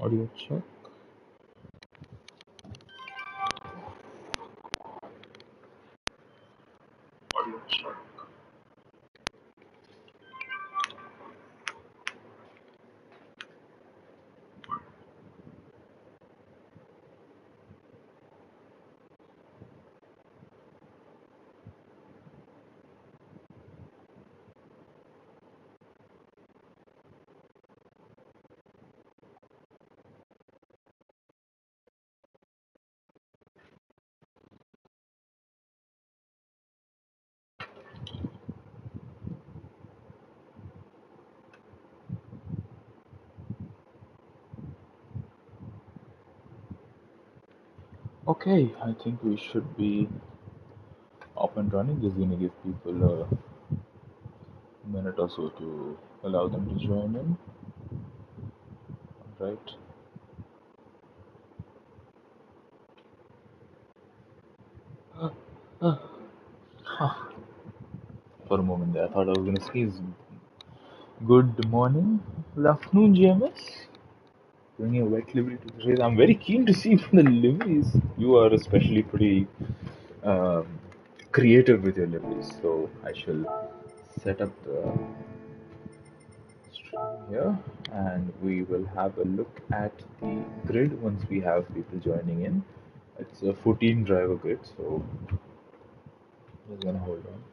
Audio check. Audio check. Okay, I think we should be up and running. Just gonna give people a minute or so to allow them to join in. Right. For a moment there, I thought I was gonna sneeze. Good morning, good afternoon, GMS. Bringing a wet livery to the race. I'm very keen to see from the liveries. You are especially pretty um, creative with your liveries, so I shall set up the stream here and we will have a look at the grid once we have people joining in. It's a 14 driver grid, so just gonna hold on.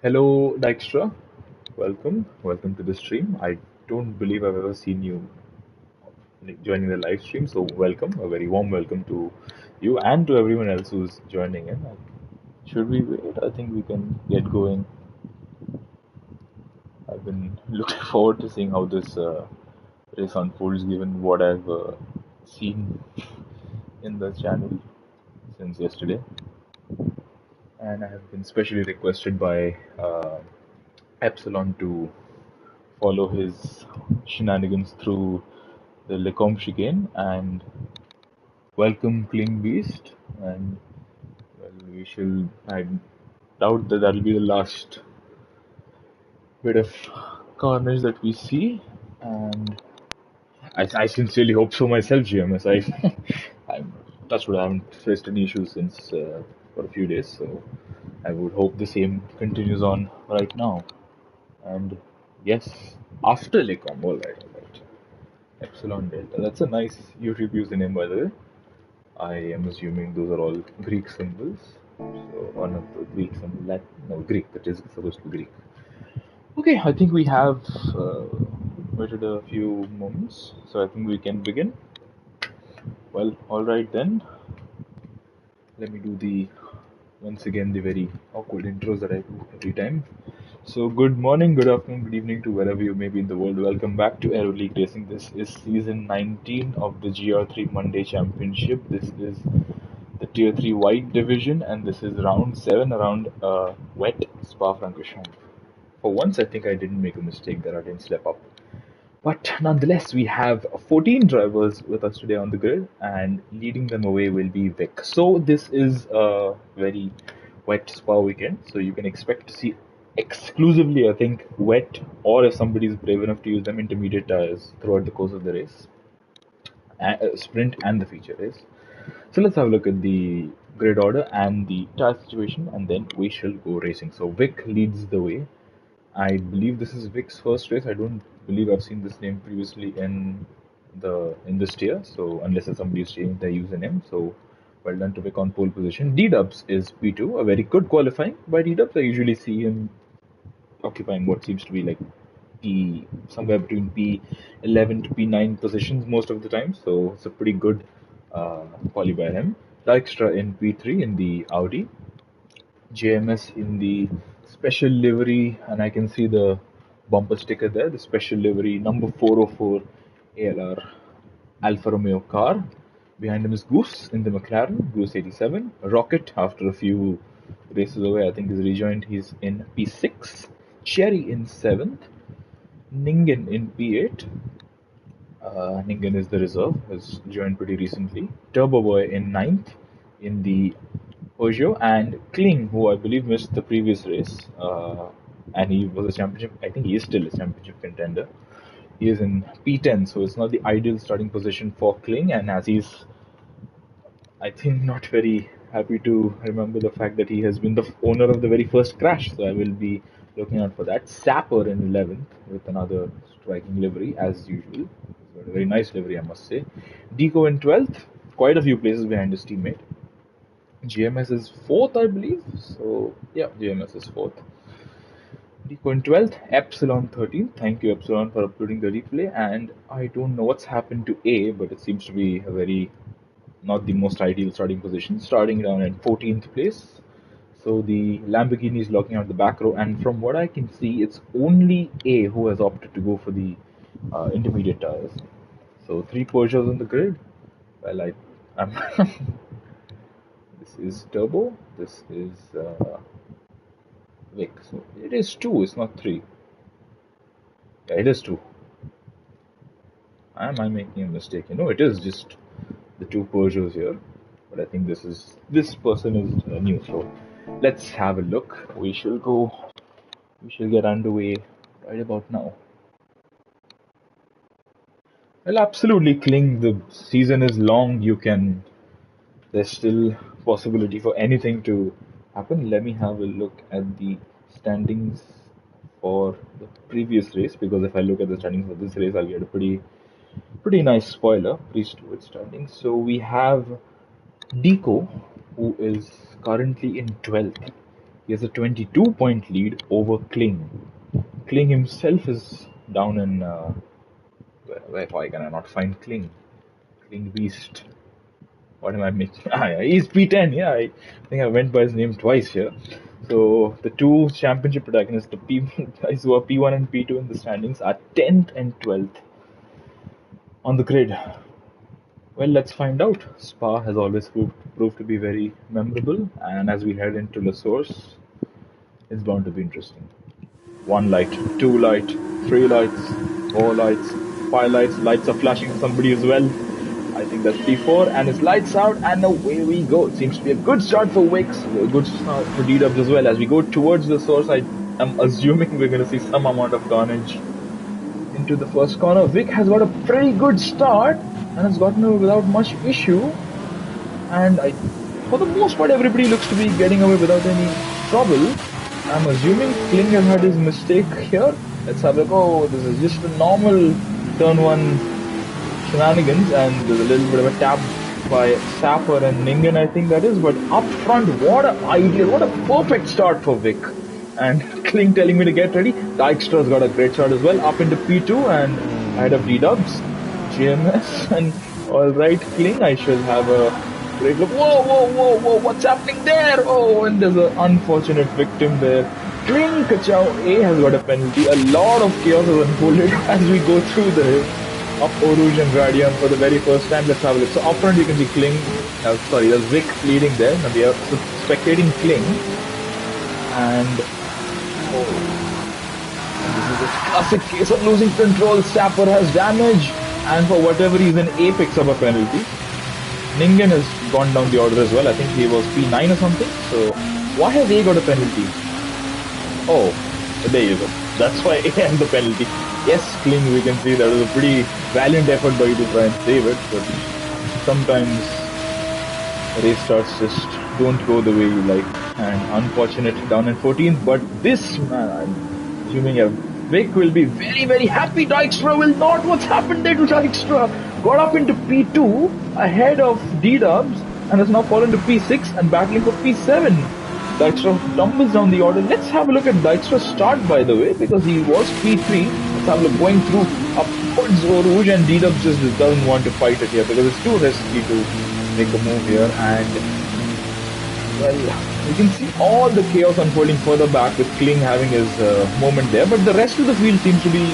Hello, Dijkstra. Welcome to the stream. I don't believe I've ever seen you joining the live stream, so welcome, a very warm welcome to you and to everyone else who's joining in. Should we wait? I think we can get going. I've been looking forward to seeing how this race unfolds, given what I've seen in the channel since yesterday, and I have been specially requested by Epsilon to follow his shenanigans through the Lecombe chicane and welcome Kling Beast. And well, we shall. I doubt that that'll be the last bit of carnage that we see, and I sincerely hope so myself, GMS. I'm touched wood, I haven't faced any issues since for a few days, so I would hope the same continues on right now. And yes, after Lecom, all right. Epsilon Delta. That's a nice YouTube username, by the way. I am assuming those are all Greek symbols. So one of the Greek symbols, no, Greek, that is supposed to be Greek. Okay, I think we have waited a few moments, so I think we can begin. Well, alright then. Let me do once again, the very awkward intros that I do every time. So, good morning, good afternoon, good evening to wherever you may be in the world. Welcome back to Aero League Racing. This is season 19 of the Gr3 Monday Championship. This is the Tier 3 White Division, and this is round 7 around wet Spa-Francorchamps. For once, I think I didn't make a mistake there, I didn't slip up. But nonetheless, we have 14 drivers with us today on the grid, and leading them away will be Vic. So this is a very wet Spa weekend, so you can expect to see exclusively, I think, wet, or if somebody is brave enough to use them, intermediate tires throughout the course of the race, sprint and the feature race. So let's have a look at the grid order and the tire situation, and then we shall go racing. So Vic leads the way. I believe this is Vic's first race. I don't believe I've seen this name previously in this tier. So unless somebody's changed their username, so well done to Vic on pole position. D-Dubs is P2, a very good qualifying by D-Dubs. I usually see him occupying what seems to be like P somewhere between P11 to P9 positions most of the time. So it's a pretty good quali by him. Dijkstra in P3 in the Audi. JMS in the special livery, and I can see the bumper sticker there, the special livery number 404 ALR Alfa Romeo car. Behind him is Goose in the McLaren, Goose 87. Rocket, after a few races away, I think is rejoined. He's in P6. Cherry in 7th. Ningen in P8. Ningen is the reserve, has joined pretty recently. Turbo Boy in 9th in the Peugeot, and Kling, who I believe missed the previous race, and he was a championship. I think he is still a championship contender. He is in P10, so it's not the ideal starting position for Kling, and as he's, I think, not very happy to remember the fact that he has been the owner of the very first crash, so I will be looking out for that. Sapper in 11th with another striking livery as usual. He's got a very nice livery, I must say. Deco in 12th, quite a few places behind his teammate. GMS is 4th, I believe, so yeah, GMS is 4th. Deco in 12th, Epsilon 13th. Thank you, Epsilon, for uploading the replay. And I don't know what's happened to A, but it seems to be a very not the most ideal starting position, starting down in 14th place. So the Lamborghini is locking out the back row, and from what I can see, it's only A who has opted to go for the intermediate tires. So 3 Peugeots on the grid. Well, I'm this is Turbo. This is Vic. So it is 2. It's not 3. Yeah, it is 2. Am I making a mistake? You know, it is just the 2 Peugeots here, but I think this person is new. So let's have a look. We shall get underway right about now. Well, absolutely, Kling. The season is long. There's still possibility for anything to happen. Let me have a look at the standings for the previous race, because if I look at the standings for this race, I'll get a pretty nice spoiler pre-steward standings. So we have Deco, who is currently in 12th. He has a 22-point lead over Kling. Kling himself is down in why can I not find Kling? Kling Beast. What am I making? He's P10. Yeah, I think I went by his name twice here. So the 2 championship protagonists, the guys who are P1 and P2 in the standings, are 10th and 12th on the grid. Well, let's find out. Spa has always proved to be very memorable, and as we head into La Source, it's bound to be interesting. 1 light, 2 light, 3 lights, 4 lights, 5 lights. Lights are flashing for somebody as well. I think that's P4, and it's lights out, and away we go. It seems to be a good start for Wix, a good start for D-Dubs as well. As we go towards the source, I am assuming we're going to see some amount of carnage into the first corner. Vic has got a pretty good start and has gotten away without much issue. And for the most part, everybody looks to be getting away without any trouble. I'm assuming Kling has had his mistake here. Let's have a look. Oh, this is just a normal turn 1 shenanigans, and there's a little bit of a tap by Sapper and Ningen, I think that is. But up front, what a perfect start for Vic. And Kling telling me to get ready. Dijkstra's got a great start as well, up into P2 and ahead of D-Dubs, GMS, and alright Kling, I shall have a great look. Whoa, what's happening there? Oh, and there's an unfortunate victim there. Kling Kachao A has got a penalty. A lot of chaos has unfolded as we go through the up Eau Rouge and Gradium for the very first time. Let's have a look. So up front you can see Kling, there's Vic leading there. Now we are spectating Kling, and this is a classic case of losing control. Sapper has damage, and for whatever reason A picks up a penalty. Ningen has gone down the order as well. I think he was P9 or something. So why has A got a penalty? Oh, there you go. That's why A had the penalty. Yes, Kling, we can see that was a pretty valiant effort by you to try and save it, but sometimes race starts just don't go the way you like. And unfortunate down in 14th, but this man, I'm assuming Vic will be very, very happy. Dijkstra will not. What's happened there to Dijkstra? Got up into P2 ahead of D-Dubs and has now fallen to P6 and battling for P7. Dijkstra tumbles down the order. Let's have a look at Dijkstra's start, by the way, because he was P3. Let's have a look, going through upwards Eau Rouge, and D-Dubs just doesn't want to fight it here because it's too risky to make a move here. And well, you can see all the chaos unfolding further back with Kling having his moment there, but the rest of the field seems to be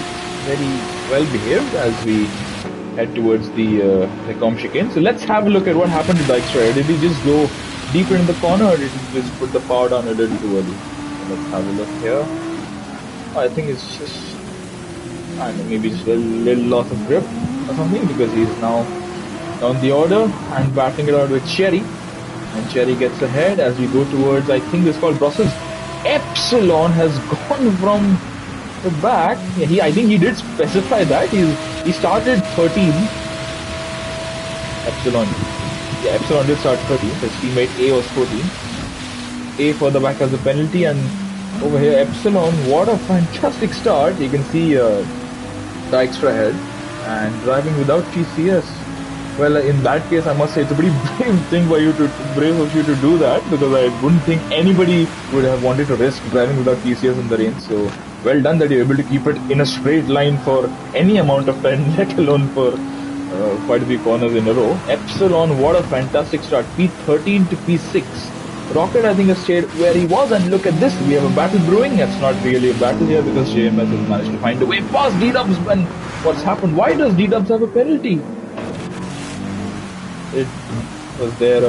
very well behaved as we head towards the com chicane. So let's have a look at what happened to Dijkstra. Did he just go deeper in the corner, or did he just put the power down a little too early? So let's have a look here. I think it's just, I don't know, maybe just a little loss of grip or something, because he's now down the order and battling it out with Cherry. And Cherry gets ahead as we go towards, I think it's called Brussels. Epsilon has gone from the back, I think he did specify that. He started 13th. Epsilon. Yeah, Epsilon did start 13th. His teammate A was 14th. A further back as a penalty, and over here Epsilon, what a fantastic start. You can see the extra head and driving without TCS. Well, in that case, I must say it's a pretty brave of you to do that, because I wouldn't think anybody would have wanted to risk driving without TCS in the rain. So well done that you're able to keep it in a straight line for any amount of time, let alone for quite a few corners in a row. Epsilon, what a fantastic start. P13 to P6. Rocket, I think, has stayed where he was, and look at this. We have a battle brewing. It's not really a battle here because JMS has managed to find a way past D-Dubs. And what's happened? Why does D-Dubs have a penalty? It was there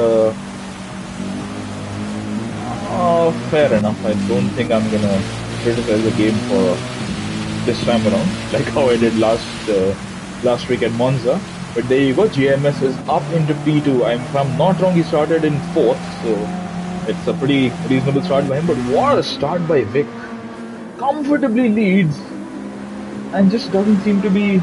fair enough. I don't think I'm gonna criticize the game for this time around, like how I did last week at Monza. But there you go, GMS is up into P2. If I'm not wrong, he started in 4th, so it's a pretty reasonable start by him. But what a start by Vic. Comfortably leads and just doesn't seem to be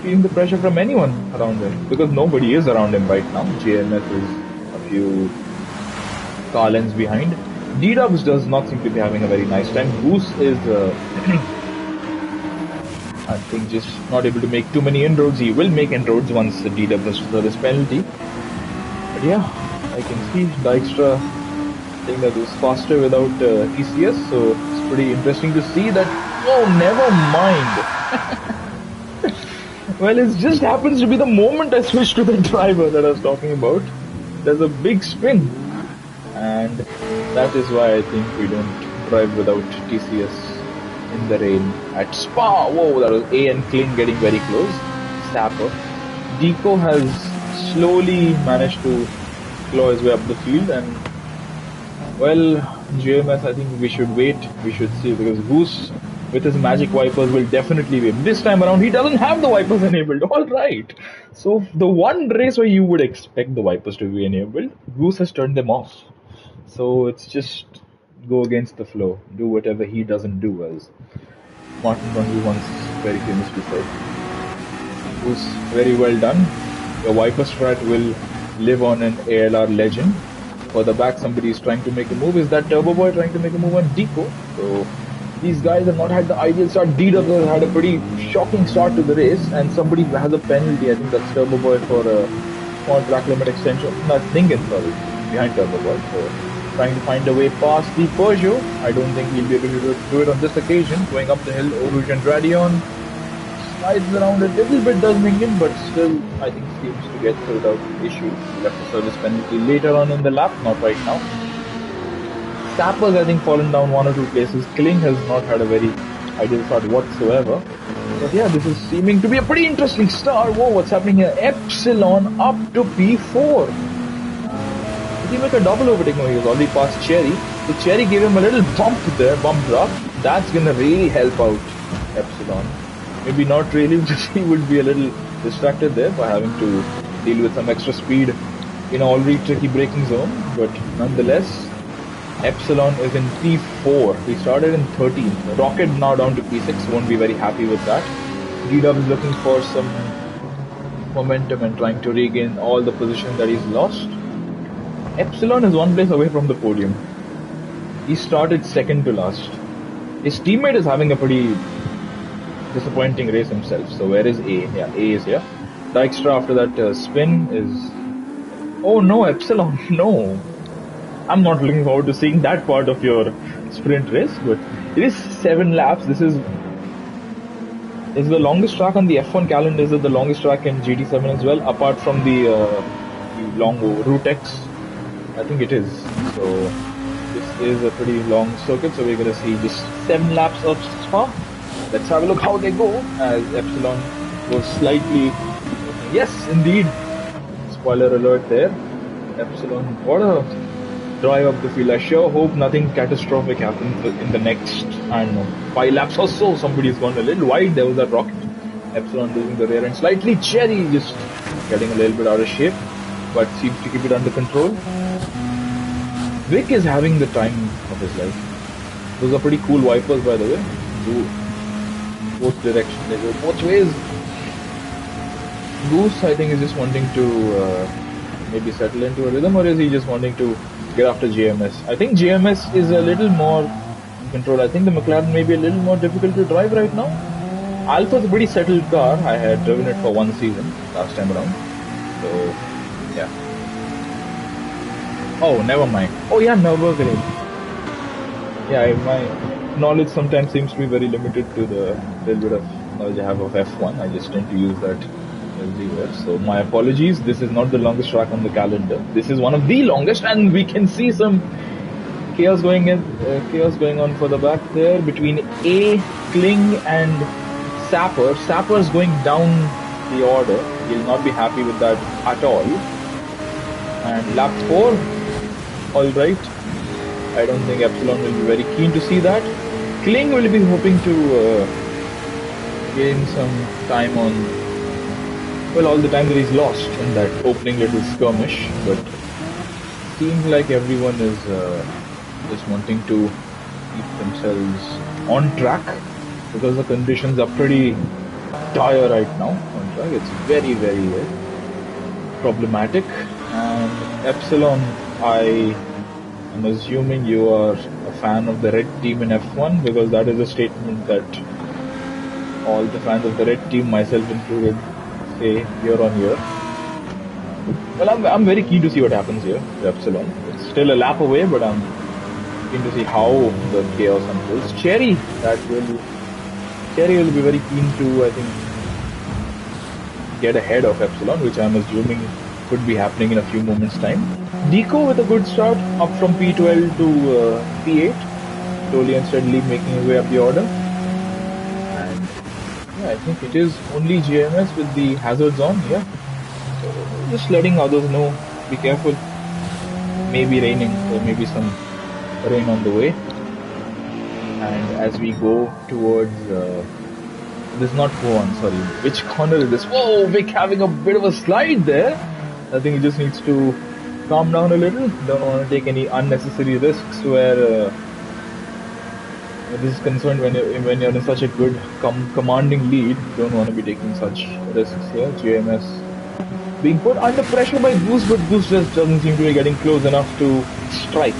feeling the pressure from anyone around him, because nobody is around him right now. GMS is a few car lengths behind. D-Dubs does not seem to be having a very nice time. Goose is I think just not able to make too many inroads. He will make inroads once the D-Dubs does his penalty. But yeah, I can see Dijkstra saying that it was faster without TCS, so it's pretty interesting to see that. Oh, never mind. Well, it just happens to be the moment I switch to the driver that I was talking about. There's a big spin, and that is why I think we don't drive without TCS in the rain at Spa. Whoa, that was A and Kling getting very close. Sapper. Deco has slowly managed to claw his way up the field, and well, GMS, I think we should wait, we should see, because Goose with his magic wipers will definitely be. This time around, he doesn't have the wipers enabled. Alright. So, the one race where you would expect the wipers to be enabled, Goose has turned them off. So, it's just go against the flow. Do whatever he doesn't do, as Martin Brundle once very famously said. Goose, very well done. Your wiper strat will live on an ALR legend. For the back, somebody is trying to make a move. Is that Turbo Boy trying to make a move on Deco? So, these guys have not had the ideal start. D-Dubs has had a pretty shocking start to the race, and somebody has a penalty. I think that's Turbo Boy for a small track limit extension. That's Ningen, sorry, behind Turbo Boy. So, trying to find a way past the Peugeot. I don't think he'll be able to do it on this occasion. Going up the hill, Oruj and Radion. Slides around a little bit, does Ningen, but still, I think seems to get through without issue. Left the service penalty later on in the lap, not right now. Sapper's, I think, fallen down one or two places. Kling has not had a very ideal start whatsoever. But yeah, this is seeming to be a pretty interesting start. Whoa, what's happening here? Epsilon up to P4. Did he make a double overtake? No, he was already past Cherry. So Cherry gave him a little bump there, bump drop. That's gonna really help out Epsilon. Maybe not really, because he would be a little distracted there by having to deal with some extra speed in an already tricky braking zone. But nonetheless, Epsilon is in P4. He started in 13th. Rocket now down to P6. Won't be very happy with that. D-Dub is looking for some momentum and trying to regain all the position that he's lost. Epsilon is one place away from the podium. He started second to last. His teammate is having a pretty disappointing race himself. So where is A? Yeah, A is here. Dijkstra after that spin is... Oh no, Epsilon, no. I'm not looking forward to seeing that part of your sprint race, but it is 7 laps. This is the longest track on the F1 calendar. Is it the longest track in GT7 as well, apart from the long Route X? I think it is. So this is a pretty long circuit, so we're going to see just 7 laps of Spa. Let's have a look how they go as Epsilon goes slightly. Yes, indeed. Spoiler alert there. Epsilon, what a drive up the field. I sure hope nothing catastrophic happens in the next, I don't know, 5 laps or so. Somebody's gone a little wide. There was that Rocket. Epsilon losing the rear end slightly. Cherry just getting a little bit out of shape, but seems to keep it under control. Vic is having the time of his life. Those are pretty cool wipers, by the way. both directions, they go both ways. Goose, I think, is just wanting to maybe settle into a rhythm, or is he just wanting to get after JMS? I think JMS is a little more in control. I think the McLaren may be a little more difficult to drive right now. Alpha is a pretty settled car. I had driven it for one season last time around. So, yeah. Oh, never mind. Oh, yeah, Nürburgring. Yeah, my knowledge sometimes seems to be very limited to the little bit of knowledge I have of F1. I just tend to use that everywhere. So, my apologies. This is not the longest track on the calendar. This is one of the longest, and we can see some chaos going on for the back there between A, Kling, and Sapper. Sapper's going down the order. He'll not be happy with that at all. And lap 4, alright. I don't think Epsilon will be very keen to see that. Kling will be hoping to gain some time on, well, all the time that he's lost in that opening little skirmish. But seems like everyone is just wanting to keep themselves on track, because the conditions are pretty dire right now on track. It's very, very problematic. And Epsilon, I am assuming you are a fan of the red team in F1, because that is a statement that all the fans of the red team, myself included, say year on year. Well, I'm very keen to see what happens here with Epsilon. It's still a lap away, but I'm keen to see how the chaos unfolds. Cherry will be very keen to, I think, get ahead of Epsilon, which I'm assuming could be happening in a few moments' time. Deco with a good start, up from P12 to P8, slowly and steadily making his way up the order. And yeah, I think it is only JMS with the hazards on here. So just letting others know, be careful. Maybe raining, or maybe some rain on the way. And as we go towards this is not Puan, sorry. Which corner is this? Whoa, Vic having a bit of a slide there. I think he just needs to calm down a little. Don't want to take any unnecessary risks where this is concerned. When you're in such a good commanding lead, don't want to be taking such risks here. JMS being put under pressure by Goose, but Goose just doesn't seem to be getting close enough to strike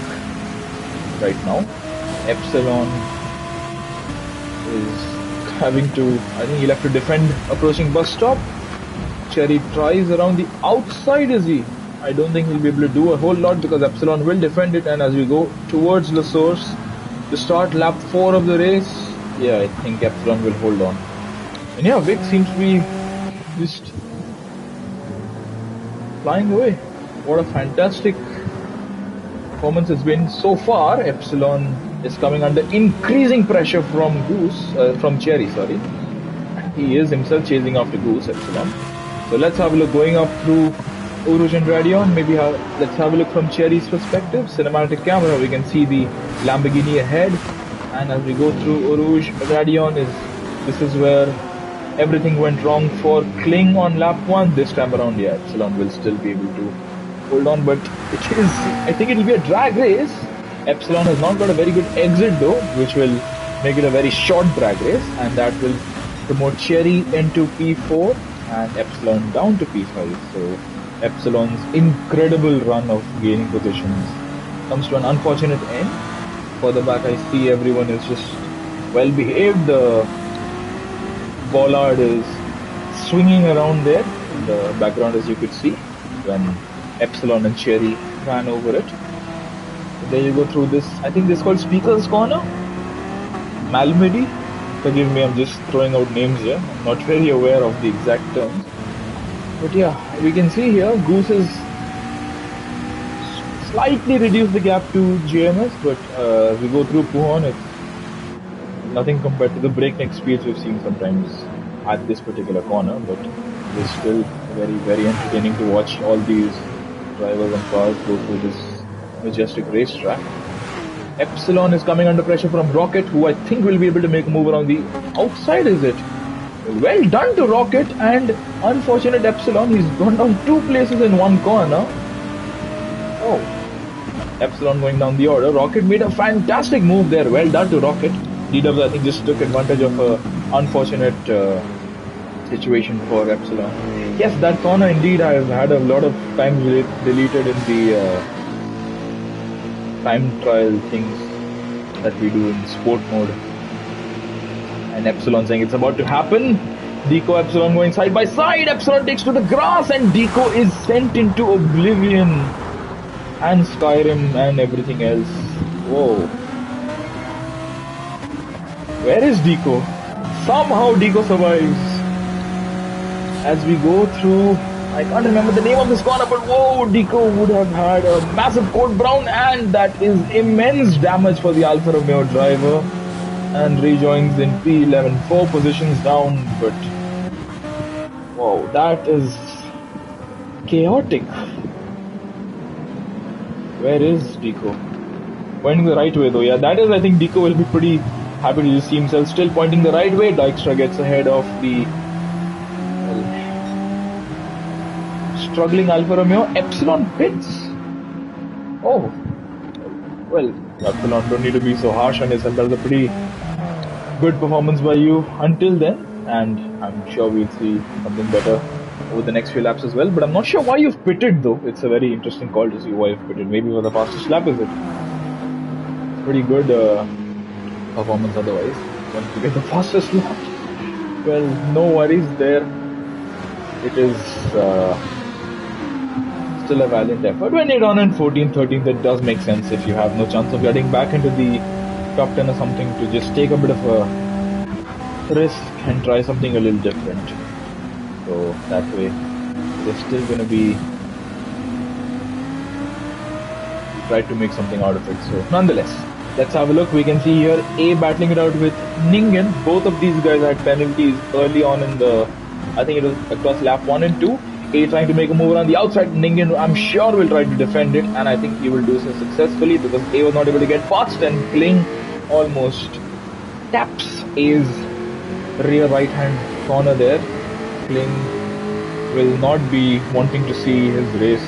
right now. Epsilon is having to, I think he'll have to defend approaching bus stop. Cherry tries around the outside, is he? I don't think he'll be able to do a whole lot, because Epsilon will defend it. And as we go towards the source to start lap 4 of the race, yeah, I think Epsilon will hold on. And yeah, Vic seems to be just flying away. What a fantastic performance it's been so far. Epsilon is coming under increasing pressure from Cherry, sorry. He is himself chasing after Goose, Epsilon. So let's have a look going up through Uruj and Radion. Maybe let's have a look from Cherry's perspective. Cinematic camera, we can see the Lamborghini ahead. And as we go through Uruj, Radion, this is where everything went wrong for Kling on lap 1. This time around, yeah, Epsilon will still be able to hold on, but I think it will be a drag race. Epsilon has not got a very good exit though, which will make it a very short drag race, and that will promote Cherry into P4 and Epsilon down to P5. So Epsilon's incredible run of gaining positions comes to an unfortunate end. Further back, I see everyone is just well behaved. The bollard is swinging around there in the background, as you could see, when Epsilon and Cherry ran over it. So there you go through this. I think this is called Speaker's Corner. Malmedy. Forgive me, I'm just throwing out names here. I'm not very aware of the exact terms. But yeah, we can see here Goose has slightly reduced the gap to JMS, but we go through Puhan, it's nothing compared to the breakneck speeds we've seen sometimes at this particular corner. But it's still very, very entertaining to watch all these drivers and cars go through this majestic racetrack. Epsilon is coming under pressure from Rocket, who I think will be able to make a move around the outside, is it? Well done to Rocket, and unfortunate Epsilon, he's gone down 2 places in one corner. Oh, Epsilon going down the order. Rocket made a fantastic move there, well done to Rocket. D-Dubs, I think, just took advantage of a unfortunate situation for Epsilon. Yes, that corner indeed I've had a lot of times deleted in the time trial things that we do in sport mode. And Epsilon saying it's about to happen. Deco, Epsilon going side by side. Epsilon takes to the grass and Deco is sent into oblivion. And Skyrim and everything else. Whoa. Where is Deco? Somehow Deco survives. As we go through, I can't remember the name of this corner, but whoa, Deco would have had a massive code brown, and that is immense damage for the Alfa Romeo driver. And rejoins in P11, 4 positions down, but wow, that is chaotic. Where is Deco? Pointing the right way though, yeah, that is, I think Deco will be pretty happy to just see himself still pointing the right way. Dijkstra gets ahead of the struggling Alfa Romeo. Epsilon pits. Oh, well, Epsilon, don't need to be so harsh on yourself. That was a pretty good performance by you until then, and I'm sure we'll see something better over the next few laps as well. But I'm not sure why you've pitted though. It's a very interesting call to see why you've pitted. Maybe for the fastest lap, is it? Pretty good performance otherwise. Once you get the fastest lap, well, no worries there. It is still a valiant effort. When you're on in 14th, 13th, it does make sense if you have no chance of getting back into the top 10 or something, to just take a bit of a risk and try something a little different. So that way, they're still going to be try to make something out of it. So nonetheless, let's have a look. We can see here A battling it out with Ningen. Both of these guys had penalties early on in the, I think it was across lap 1 and 2. A trying to make a move around the outside. Ningen, I'm sure, will try to defend it, and I think he will do so successfully because A was not able to get past, and Kling almost taps A's rear right hand corner there. Kling will not be wanting to see his race.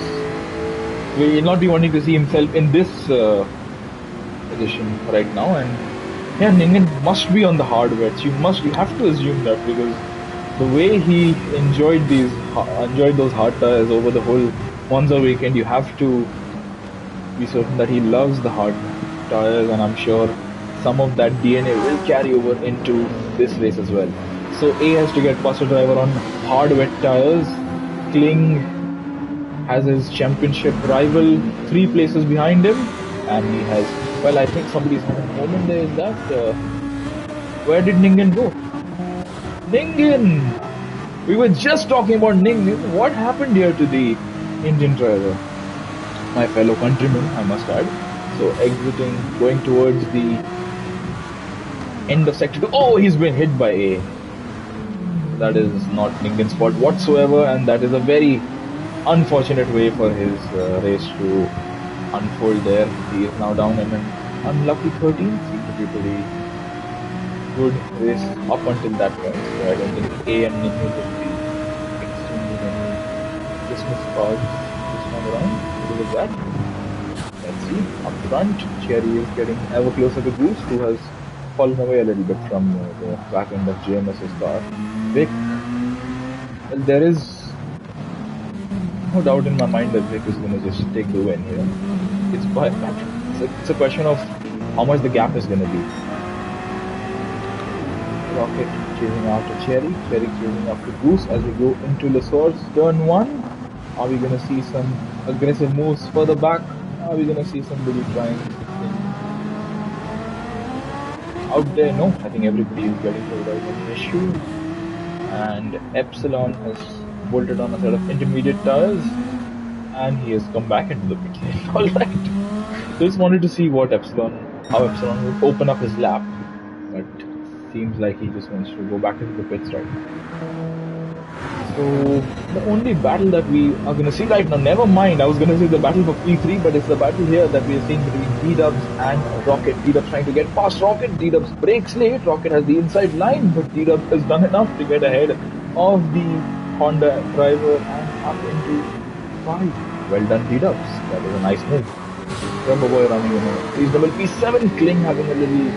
Will not be wanting to see himself in this position right now, and yeah, Ningen must be on the hard wets. You have to assume that, because the way he enjoyed those hard tires over the whole Monza weekend, you have to be certain that he loves the hard tires, and I'm sure some of that DNA will carry over into this race as well. So A has to get past a driver on hard wet tires. Kling has his championship rival 3 places behind him, and he has, well, I think somebody's had a moment there. Is that where did Ningen go? Ningen! We were just talking about Ningen. What happened here to the Indian driver? My fellow countryman, I must add. So exiting, going towards the end of sector 2. Oh, he's been hit by A. That is not Ningen's fault whatsoever, and that is a very unfortunate way for his race to unfold there. He is now down in an unlucky 13th. Seems to be pretty good race up until that point. So I don't think A and Ningen will be exchanging any Christmas cards this time around because of that. Let's see. Up front, Cherry is getting ever closer to Goose, who has fallen away a little bit from the back end of JMS's car. Vic, well, there is no doubt in my mind that Vic is going to just take the win here. It's a question of how much the gap is going to be. Rocket chasing after Cherry, Cherry chasing after Goose as we go into Lesor's turn 1. Are we going to see some aggressive moves further back? Are we going to see somebody trying out there? No, I think everybody is getting to the right on the issue. And Epsilon has bolted on a set of intermediate tires, and he has come back into the pit lane. Alright. Just wanted to see how Epsilon would open up his lap, but seems like he just wants to go back into the pits right now. So the only battle that we are going to see right now, never mind, I was going to say the battle for P3, but it's the battle here that we are seeing between D-Dubs and Rocket. D-Dubs trying to get past Rocket, D-Dubs breaks late, Rocket has the inside line, but D-Dubs has done enough to get ahead of the Honda driver and up into 5. Well done, D-Dubs. That was a nice move. Rumba Boy running in a reasonable P7, Kling having a little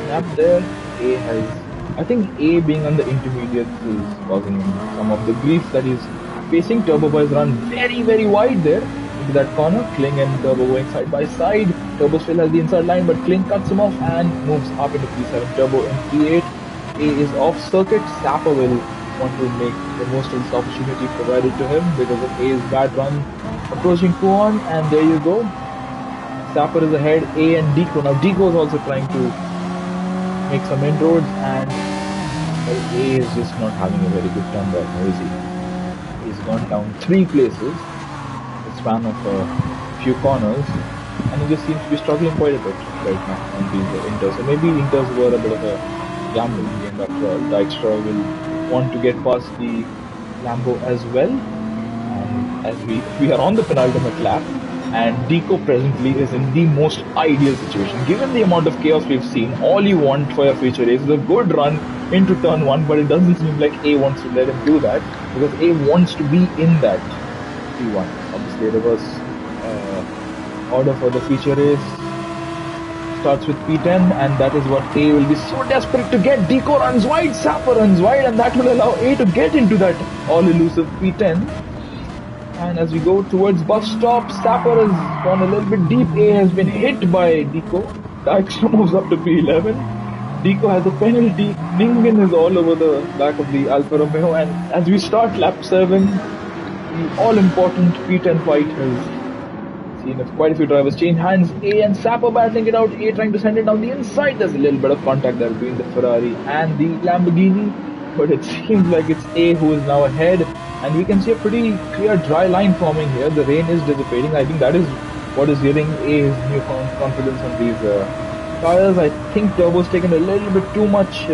lap there. A has, I think A being on the intermediates is causing him some of the grief that he's facing. Turbo Boys run very wide there into that corner. Kling and Turbo going side by side. Turbo still has the inside line, but Kling cuts him off and moves up into P7. Turbo in P8. A is off circuit. Sapper will want to make the most of this opportunity provided to him because of A's bad run approaching Kuan, and there you go. Sapper is ahead. A and Deco. Now Deco is also trying to make some inroads, and well, A is just not having a very good time right now, is he? He's gone down 3 places in the span of a few corners, and he just seems to be struggling quite a bit right now on these inters. So maybe inters were a bit of a gamble game after all. Dykstra will want to get past the Lambo as well, and as we are on the penultimate lap, and Deco presently is in the most ideal situation. Given the amount of chaos we've seen, all you want for your future race is a good run into turn 1, but it doesn't seem like A wants to let him do that, because A wants to be in that P1. Obviously, reverse order for the feature race starts with P10, and that is what A will be so desperate to get. Deco runs wide, Sapper runs wide, and that will allow A to get into that all-elusive P10. And as we go towards bus stop, Sapper has gone a little bit deep. A has been hit by Deco. Dykstra moves up to P11. Deco has a penalty. Ningen is all over the back of the Alfa Romeo, and as we start lap 7, the all-important P10 fight has seen quite a few drivers change hands. A and Sapper battling it out. A trying to send it down the inside. There's a little bit of contact there between the Ferrari and the Lamborghini, but it seems like it's A who is now ahead, and we can see a pretty clear dry line forming here. The rain is dissipating. I think that is what is giving A his new confidence on these tires. I think Turbo's taken a little bit too much,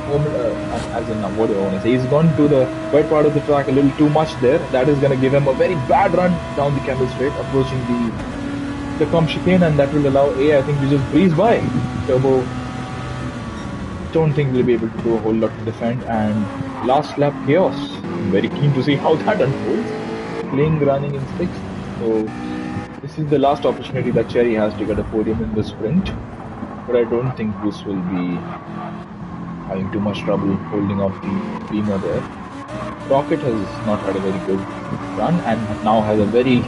as in what do I want to say, he's gone to the wet part of the track a little too much there. That is going to give him a very bad run down the Kendall Straight, approaching the Comp chicane, and that will allow A, I think, to just breeze by. Turbo don't think we'll be able to do a whole lot to defend, and last lap chaos. I'm very keen to see how that unfolds. Kling running in 6th, so this is the last opportunity that Cherry has to get a podium in the sprint, but I don't think Bruce will be having too much trouble holding off the Beamer there. Rocket has not had a very good run and now has a very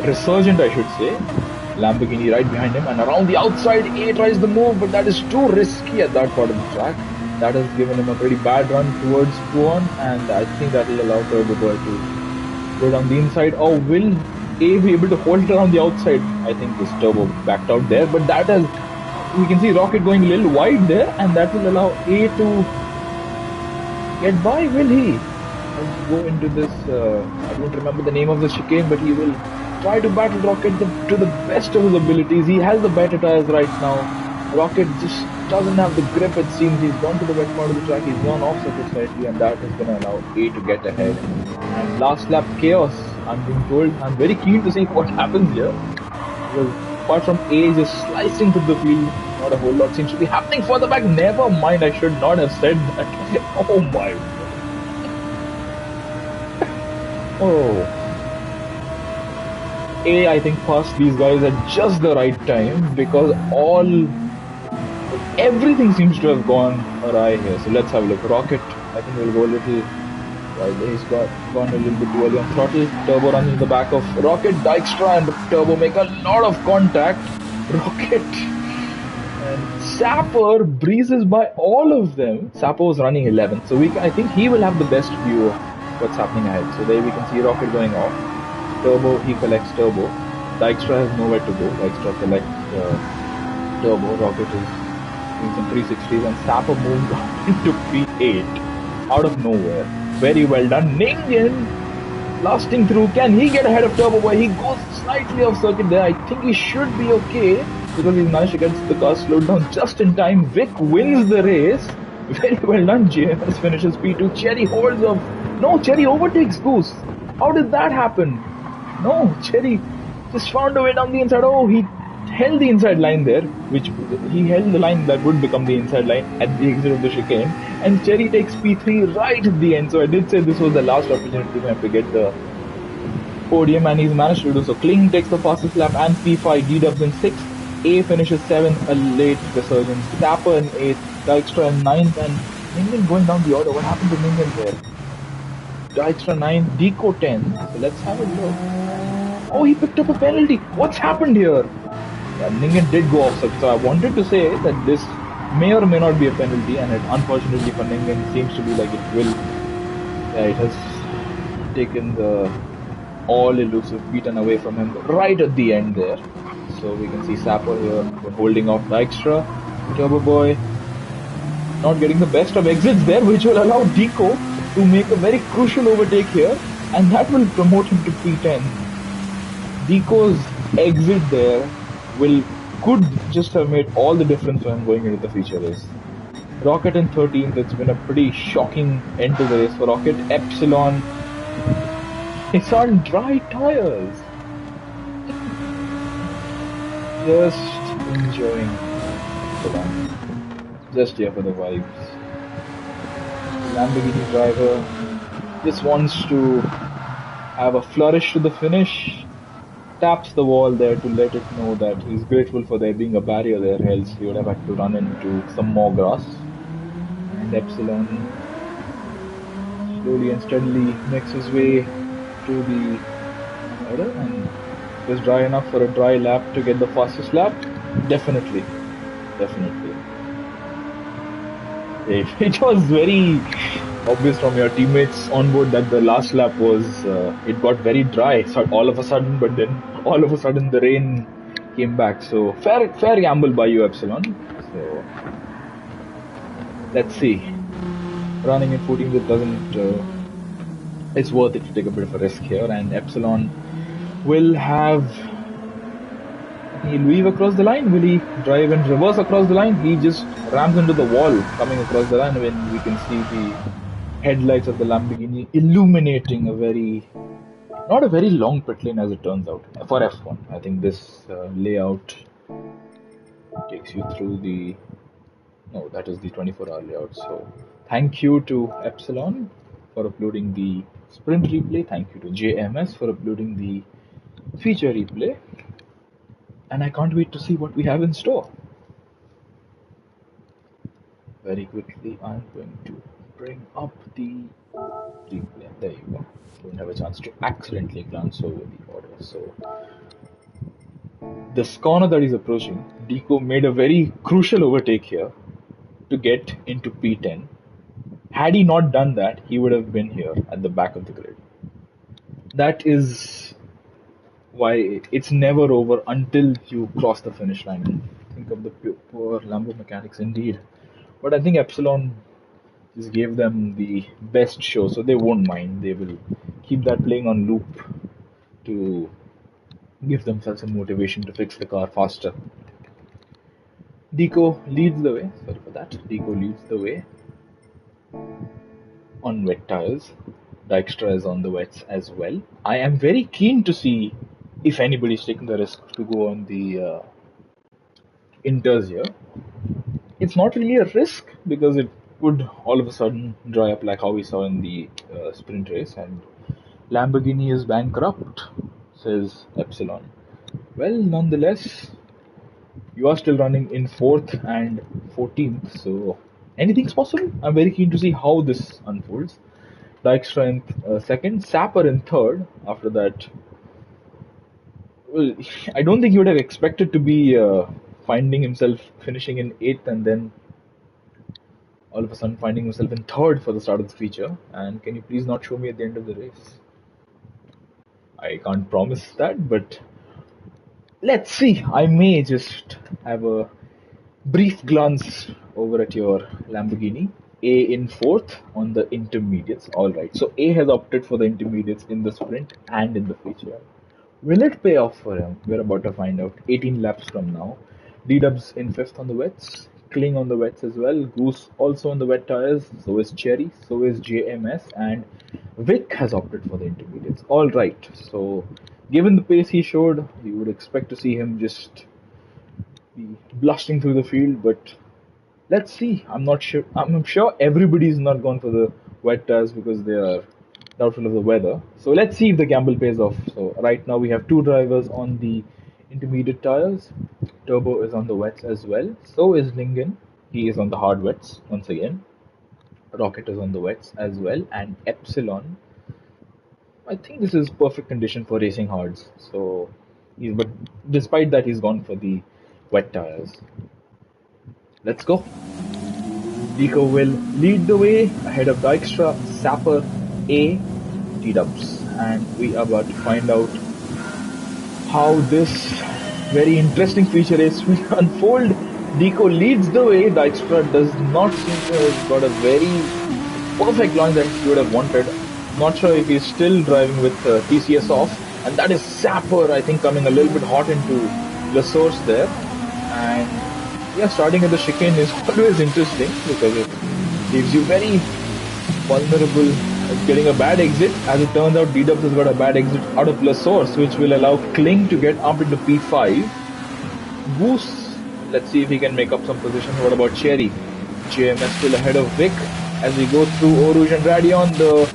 resurgent, I should say, Lamborghini right behind him, and around the outside A tries the move, but that is too risky at that part of the track. That has given him a pretty bad run towards Puan, and I think that will allow Turbo Boy to go down the inside. Or will A be able to hold it around the outside? I think this Turbo backed out there, but that has, we can see Rocket going a little wide there, and that will allow A to get by. Will he? Let's go into this, I don't remember the name of the chicane, but he will try to battle Rocket to the best of his abilities. He has the better tires right now. Rocket just doesn't have the grip, it seems. He's gone to the wet part of the track, he's gone off circuit slightly, and that is going to allow A to get ahead. And last lap chaos, I'm being told. I'm very keen to see what happens here, because apart from A just slicing through the field, not a whole lot seems to be happening further back. Never mind, I should not have said that. Oh my. Oh. A, I think, passed these guys at just the right time, because everything seems to have gone awry here. So let's have a look. Rocket, I think, will go a little wider. He's gone a little bit too early on throttle. Turbo runs in the back of Rocket. Dykstra and Turbo make a lot of contact. Rocket and Sapper breezes by all of them. Sapper was running 11th, so I think he will have the best view of what's happening ahead. So there we can see Rocket going off. Turbo, he collects Turbo. Dykstra has nowhere to go. Dykstra collects Turbo. Rocket is doing some 360s, and Sapper moved into P8 out of nowhere. Very well done. Ningen blasting through. Can he get ahead of Turbo Boy? He goes slightly off circuit there. I think he should be okay, because he's managed to get the car slowed down just in time. Vic wins the race. Very well done. JMS finishes P2. Cherry holds off. No, Cherry overtakes Goose. How did that happen? No, Cherry just found a way down the inside. Oh, he held the inside line there, which he held the line that would become the inside line at the exit of the chicane. And Cherry takes P3 right at the end. So I did say this was the last opportunity for him to get the podium, and he's managed to do so. Kling takes the fastest lap, and P5 D-dubs in 6th. A finishes 7th, a late resurgence. Tapper in 8th, Dykstra in 9th, and Ningen going down the order. What happened to Ningen there? Dykstra 9th, Deco 10th. So let's have a look. Oh, he picked up a penalty. What's happened here? Yeah, Ningen did go offside. So I wanted to say that this may or may not be a penalty, and it unfortunately for Ningen seems to be like it will. Yeah, it has taken the all elusive beaten away from him right at the end there. So we can see Sapper here holding off Dykstra. Turbo Boy not getting the best of exits there, which will allow Deco to make a very crucial overtake here, and that will promote him to P10. Deco's exit there could just have made all the difference when going into the feature race. Rocket in 13th, it's been a pretty shocking end to the race for Rocket. Epsilon, it's on dry tires. Just enjoying Epsilon. Just here for the vibes. Lamborghini driver just wants to have a flourish to the finish. Taps the wall there to let it know that he's grateful for there being a barrier there, else he would have had to run into some more grass. And Epsilon slowly and steadily makes his way to the order, and is dry enough for a dry lap to get the fastest lap? Definitely. It was very obvious from your teammates on board that the last lap was, it got very dry so all of a sudden, but then all of a sudden the rain came back. So fair gamble by you, Epsilon. So let's see. Running in 14th, it doesn't. It's worth it to take a bit of a risk here, and Epsilon will have. He'll weave across the line. Will he drive and reverse across the line? He just rams into the wall coming across the line when we can see the headlights of the Lamborghini illuminating not a very long pit lane as it turns out for F1. I think this layout takes you through that is the 24-hour layout. So thank you to Epsilon for uploading the sprint replay. Thank you to JMS for uploading the feature replay. And I can't wait to see what we have in store. Very quickly, I'm going to bring up the replay. There you go. Don't have a chance to accidentally glance over the order. So, this corner that he's approaching, Deco made a very crucial overtake here to get into P10. Had he not done that, he would have been here at the back of the grid. That is why it's never over until you cross the finish line. Think of the poor Lambo mechanics indeed. But I think Epsilon just gave them the best show, so they won't mind. They will keep that playing on loop to give themselves some motivation to fix the car faster. Deco leads the way. Sorry for that. Deco leads the way on wet tires. Dykstra is on the wets as well. I am very keen to see if anybody's taking the risk to go on the inters here. It's not really a risk because it could all of a sudden dry up like how we saw in the sprint race, and Lamborghini is bankrupt, says Epsilon. Well, nonetheless, you are still running in 4th and 14th, so anything's possible. I'm very keen to see how this unfolds. Dykstra in 2nd, Sapper in 3rd. After that, well, I don't think he would have expected to be finding himself finishing in 8th and then all of a sudden finding himself in 3rd for the start of the feature. And can you please not show me at the end of the race? I can't promise that, but let's see. I may just have a brief glance over at your Lamborghini. A in 4th on the intermediates. Alright, so A has opted for the intermediates in the sprint and in the feature. Will it pay off for him? We're about to find out 18 laps from now. D-Dubs in 5th on the wets. Kling on the wets as well. Goose also on the wet tires. So is Cherry. So is JMS. And Vic has opted for the intermediates. Alright, so given the pace he showed, you would expect to see him just be blasting through the field, but let's see. I'm not sure. I'm sure everybody's not gone for the wet tires because they are doubtful of the weather. So let's see if the gamble pays off. So right now we have 2 drivers on the intermediate tires. Turbo is on the wets as well. So is Ningen. He is on the hard wets once again. Rocket is on the wets as well. And Epsilon, I think this is perfect condition for racing hards. So, but despite that, he's gone for the wet tires. Let's go. Deco will lead the way ahead of Dijkstra, Sapper, A, T-Dubs. And we are about to find out how this very interesting feature race will unfold. Deco leads the way. Dijkstra does not seem to have got a very perfect launch that he would have wanted. Not sure if he's still driving with TCS off. And that is Sapper, I think, coming a little bit hot into the source there. And yeah, starting at the chicane is always interesting because it leaves you very vulnerable at getting a bad exit. As it turns out, D-Dubs has got a bad exit out of the source, which will allow Kling to get up into P5. Goose, let's see if he can make up some position. What about Cherry? JMS still ahead of Vic. As we go through Eau Rouge and Radion, the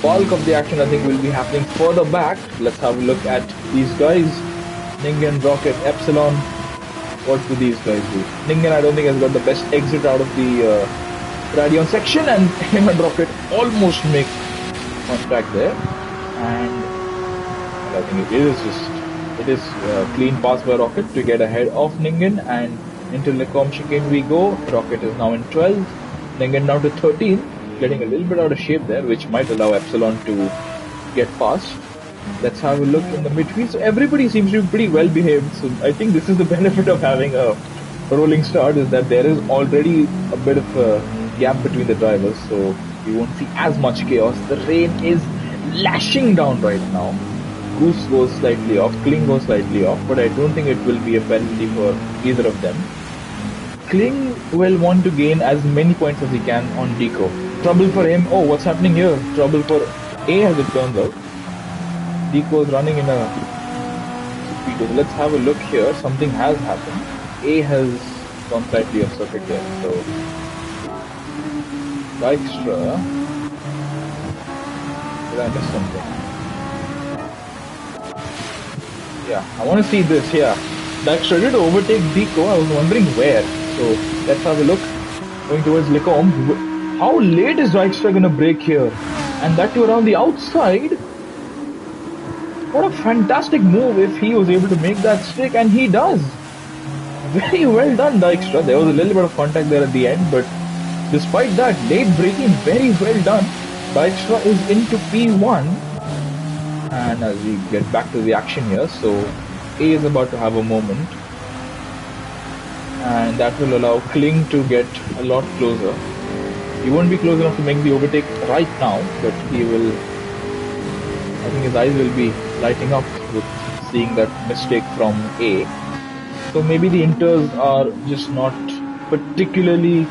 bulk of the action I think will be happening further back. Let's have a look at these guys. Ningen, Rocket, Epsilon. What do these guys do? Ningen, I don't think, has got the best exit out of the Radion section, and him and Rocket almost make contact there. And I think it is clean pass by Rocket to get ahead of Ningen, and into Lecom chicane we go. Rocket is now in 12th, Ningen now to 13, getting a little bit out of shape there, which might allow Epsilon to get past. Let's have a look in the midfield. So everybody seems to be pretty well behaved. So I think this is the benefit of having a rolling start, is that there is already a bit of a gap between the drivers, so you won't see as much chaos. The rain is lashing down right now. Goose goes slightly off, Kling goes slightly off, but I don't think it will be a penalty for either of them. Kling will want to gain as many points as he can on Deco. Trouble for him. Oh, what's happening here? Trouble for A, as it turns out. Deco is running in a speedo. Let's have a look here. Something has happened. A has gone slightly off circuit there. So Dijkstra. Did I miss something? Yeah, I want to see this here. Dijkstra did overtake Deco. I was wondering where. So let's have a look. Going towards Lecom. How late is Dijkstra going to brake here? And that too around the outside. What a fantastic move if he was able to make that stick, and he does. Very well done, Dijkstra. There was a little bit of contact there at the end, but despite that, late braking, very well done. Dijkstra is into P1. And as we get back to the action here, so A is about to have a moment. And that will allow Kling to get a lot closer. He won't be close enough to make the overtake right now, but he will, I think his eyes will be lighting up with seeing that mistake from A. So maybe the inters are just not particularly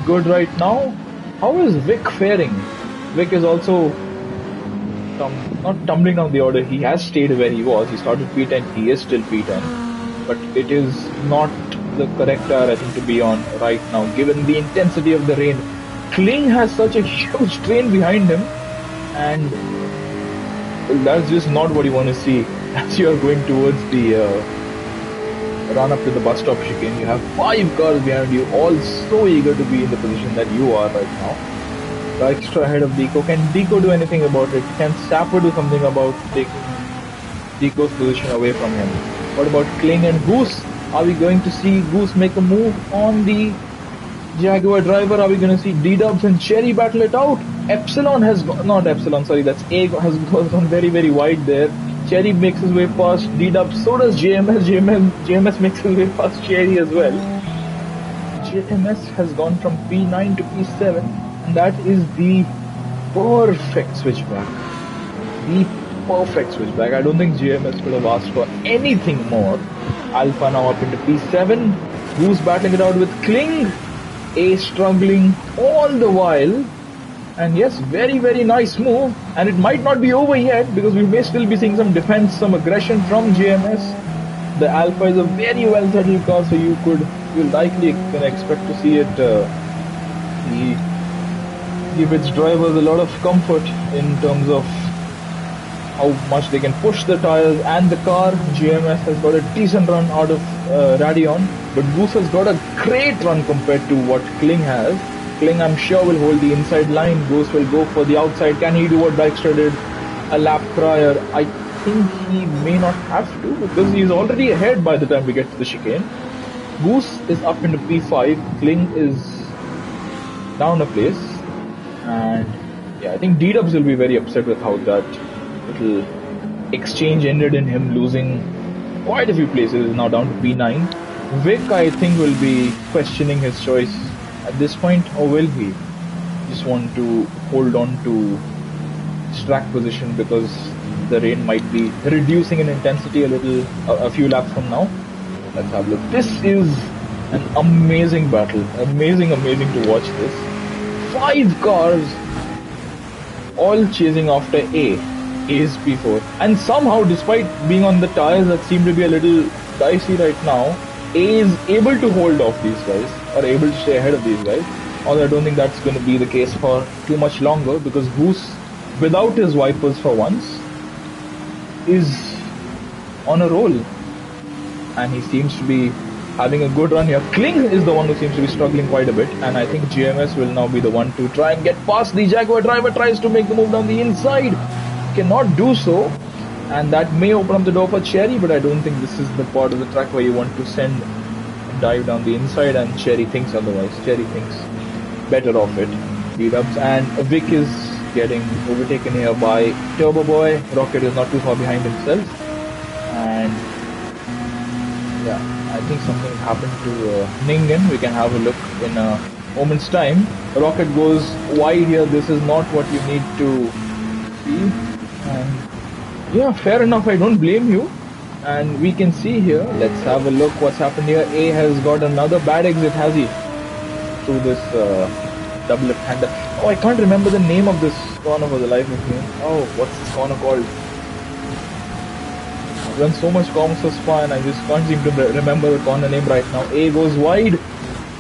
good right now. How is Vic faring? Vic is also not tumbling down the order. He has stayed where he was. He started P10, he is still P10. But it is not the correct tire, I think, to be on right now, given the intensity of the rain. Kling has such a huge train behind him, and well, that's just not what you want to see as you are going towards the run up to the bus stop chicane. You have 5 cars behind you, all so eager to be in the position that you are right now. Dijkstra ahead of Deco. Can Deco do anything about it? Can Sapper do something about taking Deco's position away from him? What about Kling and Goose? Are we going to see Goose make a move on the Jaguar driver? Are we going to see D-Dubs and Cherry battle it out? Epsilon has not Epsilon, sorry, that's A, has gone very, very wide there. Cherry makes his way past D-Dubs, so does JMS. JMS makes his way past Cherry as well. JMS has gone from P9 to P7, and that is the perfect switchback. The perfect switchback. I don't think JMS could have asked for anything more. Alpha now up into P7. Goose battling it out with Kling. A struggling all the while. And yes, very, very nice move. And it might not be over yet, because we may still be seeing some defense, some aggression from JMS. The Alpha is a very well settled car, so you'll likely can expect to see it give its drivers a lot of comfort in terms of how much they can push the tires and the car. GMS has got a decent run out of Radeon, but Goose has got a great run compared to what Kling has. Kling, I'm sure, will hold the inside line. Goose will go for the outside. Can he do what Dijkstra did a lap prior? I think he may not have to, because he's already ahead by the time we get to the chicane. Goose is up into P5. Kling is down a place, and yeah, I think D-Dubs will be very upset with how that little exchange ended in him losing quite a few places. He's now down to P9. Vic, I think, will be questioning his choice at this point, or will he just want to hold on to his track position because the rain might be reducing in intensity a few laps from now? Let's have a look. This is an amazing battle. Amazing to watch this. 5 cars all chasing after A. A is P4. And somehow, despite being on the tires that seem to be a little dicey right now, A is able to hold off these guys, or able to stay ahead of these guys. Although I don't think that's going to be the case for too much longer, because Goose, without his wipers for once, is on a roll. And he seems to be having a good run here. Kling is the one who seems to be struggling quite a bit, and I think GMS will now be the one to try and get past. The Jaguar driver tries to make the move down the inside, cannot do so, and that may open up the door for Cherry, but I don't think this is the part of the track where you want to send a dive down the inside, and Cherry thinks otherwise. Cherry thinks better of it. D-Dubs and Vic is getting overtaken here by Turbo Boy. Rocket is not too far behind himself, and yeah, I think something happened to Ningen. We can have a look in a moment's time. Rocket goes wide here. This is not what you need to see. And yeah, fair enough. I don't blame you. And we can see here. Let's have a look what's happened here. A has got another bad exit, has he? Through this double left-hander. Oh, I can't remember the name of this corner for the life of me. Oh, what's this corner called? I've run so much comms for Spa and I just can't seem to remember the corner name right now. A goes wide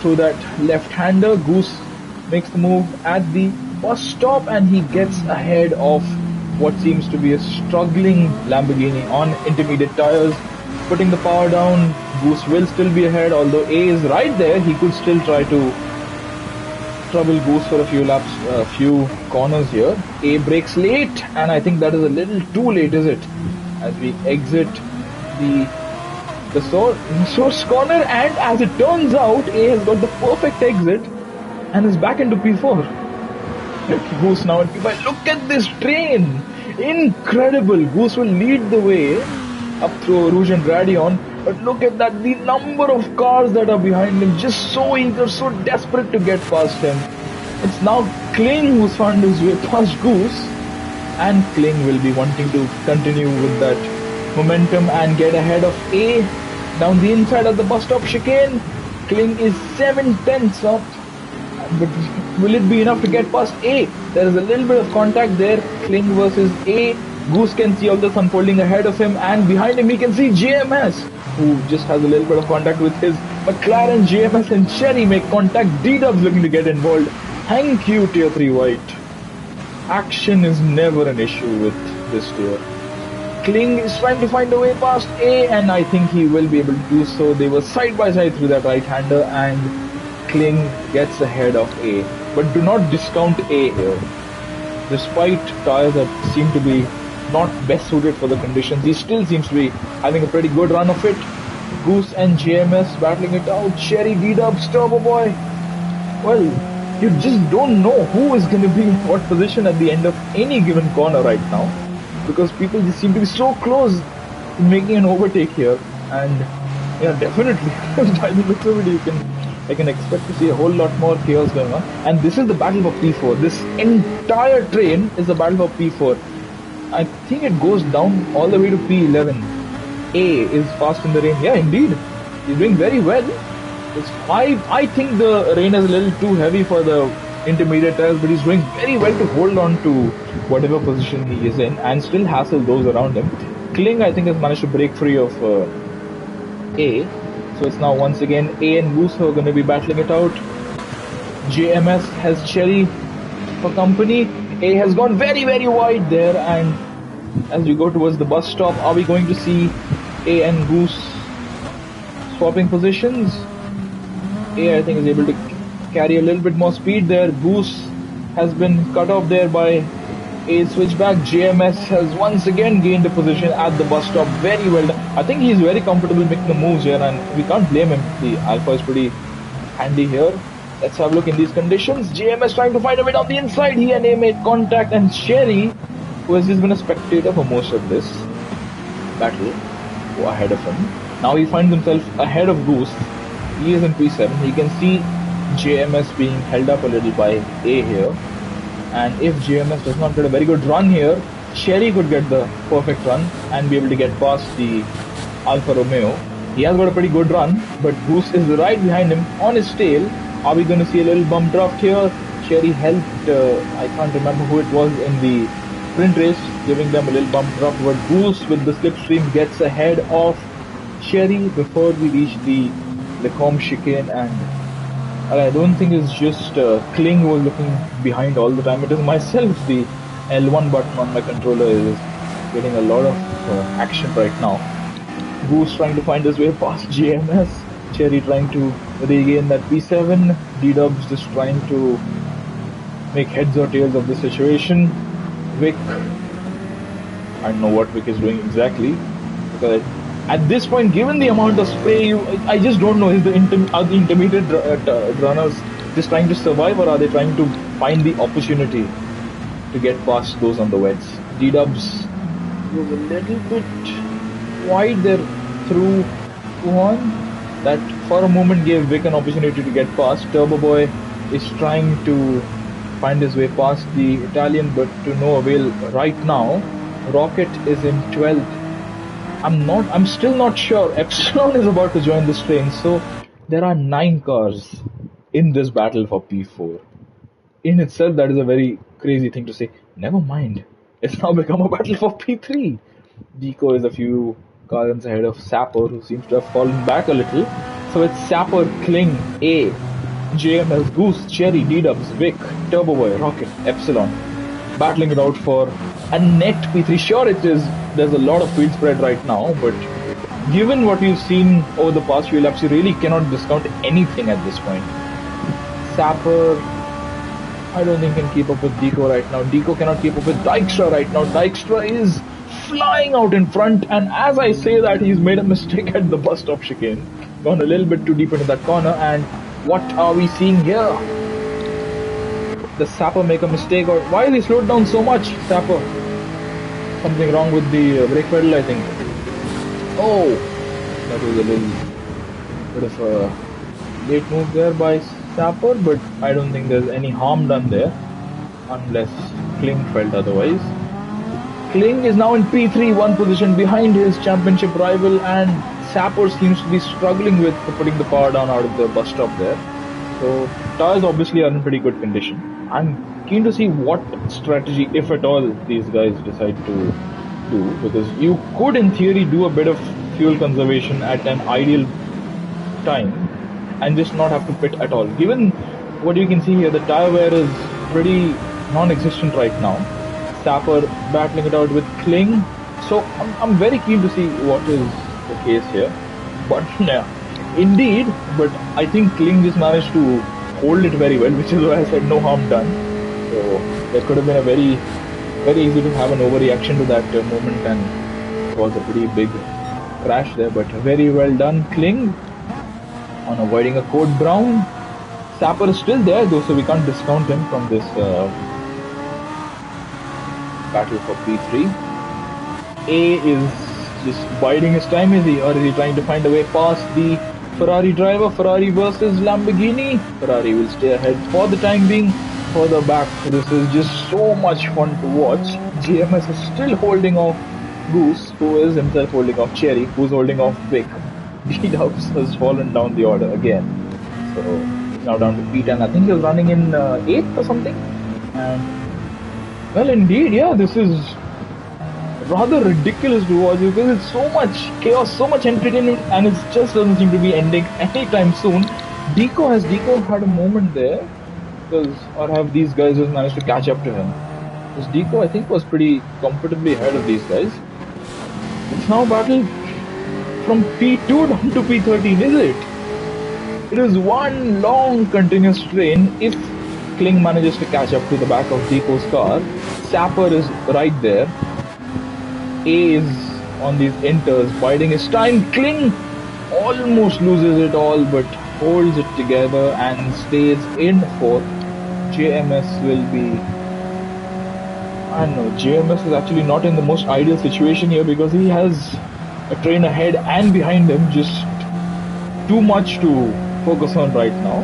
through that left-hander. Goose makes the move at the bus stop and he gets ahead of what seems to be a struggling Lamborghini on intermediate tires. Putting the power down, Goose will still be ahead, although A is right there. He could still try to trouble Goose for a few laps, a few corners here. A brakes late, and I think that is a little too late, is it? As we exit the source corner, and as it turns out, A has got the perfect exit and is back into P4. Goose now at P5. Look at this train! Incredible! Goose will lead the way up through Rouge and Radeon, but look at that, the number of cars that are behind him, just so eager, so desperate to get past him. It's now Kling who's found his way past Goose, and Kling will be wanting to continue with that momentum and get ahead of A down the inside of the bus stop chicane. Kling is 7/10 up, but will it be enough to get past A? There is a little bit of contact there, Kling versus A. Goose can see all this unfolding ahead of him, and behind him he can see GMS, who just has a little bit of contact with his McLaren. GMS and Cherry make contact. D-Dubs looking to get involved. Thank you, Tier 3 White. Action is never an issue with this tier. Kling is trying to find a way past A, and I think he will be able to do so. They were side by side through that right-hander, and Kling gets ahead of A. But do not discount A here. Despite tires that seem to be not best suited for the conditions, he still seems to be having a pretty good run of it. Goose and GMS battling it out. Cherry, D-Dubs, Turbo Boy. Well, you just don't know who is going to be in what position at the end of any given corner right now, because people just seem to be so close to making an overtake here. And yeah, definitely by the looks of it, I can expect to see a whole lot more chaos going on. And this is the battle for P4. This entire train is the battle for P4. I think it goes down all the way to P11. A is fast in the rain. Yeah, indeed. He's doing very well. I think the rain is a little too heavy for the intermediate tires, but he's doing very well to hold on to whatever position he is in and still hassle those around him. Kling, I think, has managed to break free of A. So it's now once again A and Goose who are going to be battling it out. JMS has Cherry for company. A has gone very, very wide there, and as we go towards the bus stop. Are we going to see A and Goose swapping positions? A, I think, is able to carry a little bit more speed there. Goose has been cut off there by A switchback. JMS has once again gained a position at the bus stop. Very well done. I think he's very comfortable making the moves here, and we can't blame him. The Alpha is pretty handy here. Let's have a look in these conditions. JMS trying to find a way down the inside. He and A made contact, and Sherry, who has just been a spectator for most of this battle, go ahead of him. Now he finds himself ahead of Goose. He is in P7. He can see JMS being held up a little by A here. And if JMS does not get a very good run here, Sherry could get the perfect run and be able to get past the Alfa Romeo. He has got a pretty good run, but Goose is right behind him on his tail. Are we going to see a little bump draft here? Sherry helped, I can't remember who it was in the sprint race, giving them a little bump draft, but Goose with the slipstream gets ahead of Sherry before we reach the Lecombe chicane, and I don't think it's just Kling who was looking behind all the time. It is myself. The L1 button on my controller is getting a lot of action right now. Goose trying to find his way past JMS. Cherry trying to regain that P7. D-Dubs just trying to make heads or tails of the situation. Vic, I don't know what Vic is doing exactly, because at this point, given the amount of spray, I just don't know. Are the intermediate runners just trying to survive, or are they trying to find the opportunity to get past those on the wets? D-Dubs was a little bit wide there through Wuhan. That for a moment gave Vic an opportunity to get past. Turbo Boy is trying to find his way past the Italian, but to no avail right now. Rocket is in 12th. I'm still not sure. Epsilon is about to join this train, so there are 9 cars in this battle for P4. In itself, that is a very crazy thing to say. Never mind. It's now become a battle for P3. Deco is a few cars ahead of Sapper, who seems to have fallen back a little. So it's Sapper, Kling, A, JMS, Goose, Cherry, D-Dubs, Vic, Turbo Boy, Rocket, Epsilon, battling it out for a net P3. Sure, there's a lot of field spread right now, but given what we've seen over the past few laps, you really cannot discount anything at this point. Sapper, I don't think can keep up with Deco right now. Deco cannot keep up with Dykstra right now. Dykstra is flying out in front, and as I say that, he's made a mistake at the bus stop chicane. Gone a little bit too deep into that corner, and what are we seeing here? Does Sapper make a mistake, or why is he slowed down so much? Sapper, something wrong with the brake pedal, I think. Oh, that was a little bit of a late move there by Sapper, but I don't think there's any harm done there, unless Kling felt otherwise. Kling is now in P3, one position behind his championship rival, and Sapper seems to be struggling with putting the power down out of the bus stop there. So tires obviously are in pretty good condition. I'm keen to see what strategy, if at all, these guys decide to do, because you could in theory do a bit of fuel conservation at an ideal time and just not have to pit at all. Given what you can see here, the tire wear is pretty non-existent right now. Sapper battling it out with Kling, so I'm very keen to see what is the case here. But indeed, but I think Kling just managed to hold it very well, which is why I said no harm done. So there could have been a very easy to have an overreaction to that moment, and it was a pretty big crash there, but very well done Kling on avoiding a code brown. Sapper is still there though, so we can't discount him from this battle for P3. A is just biding his time, is he? Or is he trying to find a way past the Ferrari driver? Ferrari versus Lamborghini. Ferrari will stay ahead for the time being. Further back, this is just so much fun to watch. GMS is still holding off Goose, who is himself holding off Cherry, who's holding off Vic. D-Dubs has fallen down the order again. So he's now down to P10. I think he was running in 8th or something. And well, indeed, yeah, this is rather ridiculous to watch because it's so much chaos, so much entertainment, and it just doesn't seem to be ending anytime soon. Deco had a moment there, or have these guys just managed to catch up to him? This Deco, I think, was pretty comfortably ahead of these guys. It's now battle from P2 down to P13, is it? It is one long continuous train. If Kling manages to catch up to the back of Deco's car, Sapper is right there. A is on these enters, biding his time. Kling almost loses it all, but holds it together and stays in fourth. JMS will be... I don't know, JMS is actually not in the most ideal situation here because he has a train ahead and behind him, just too much to focus on right now.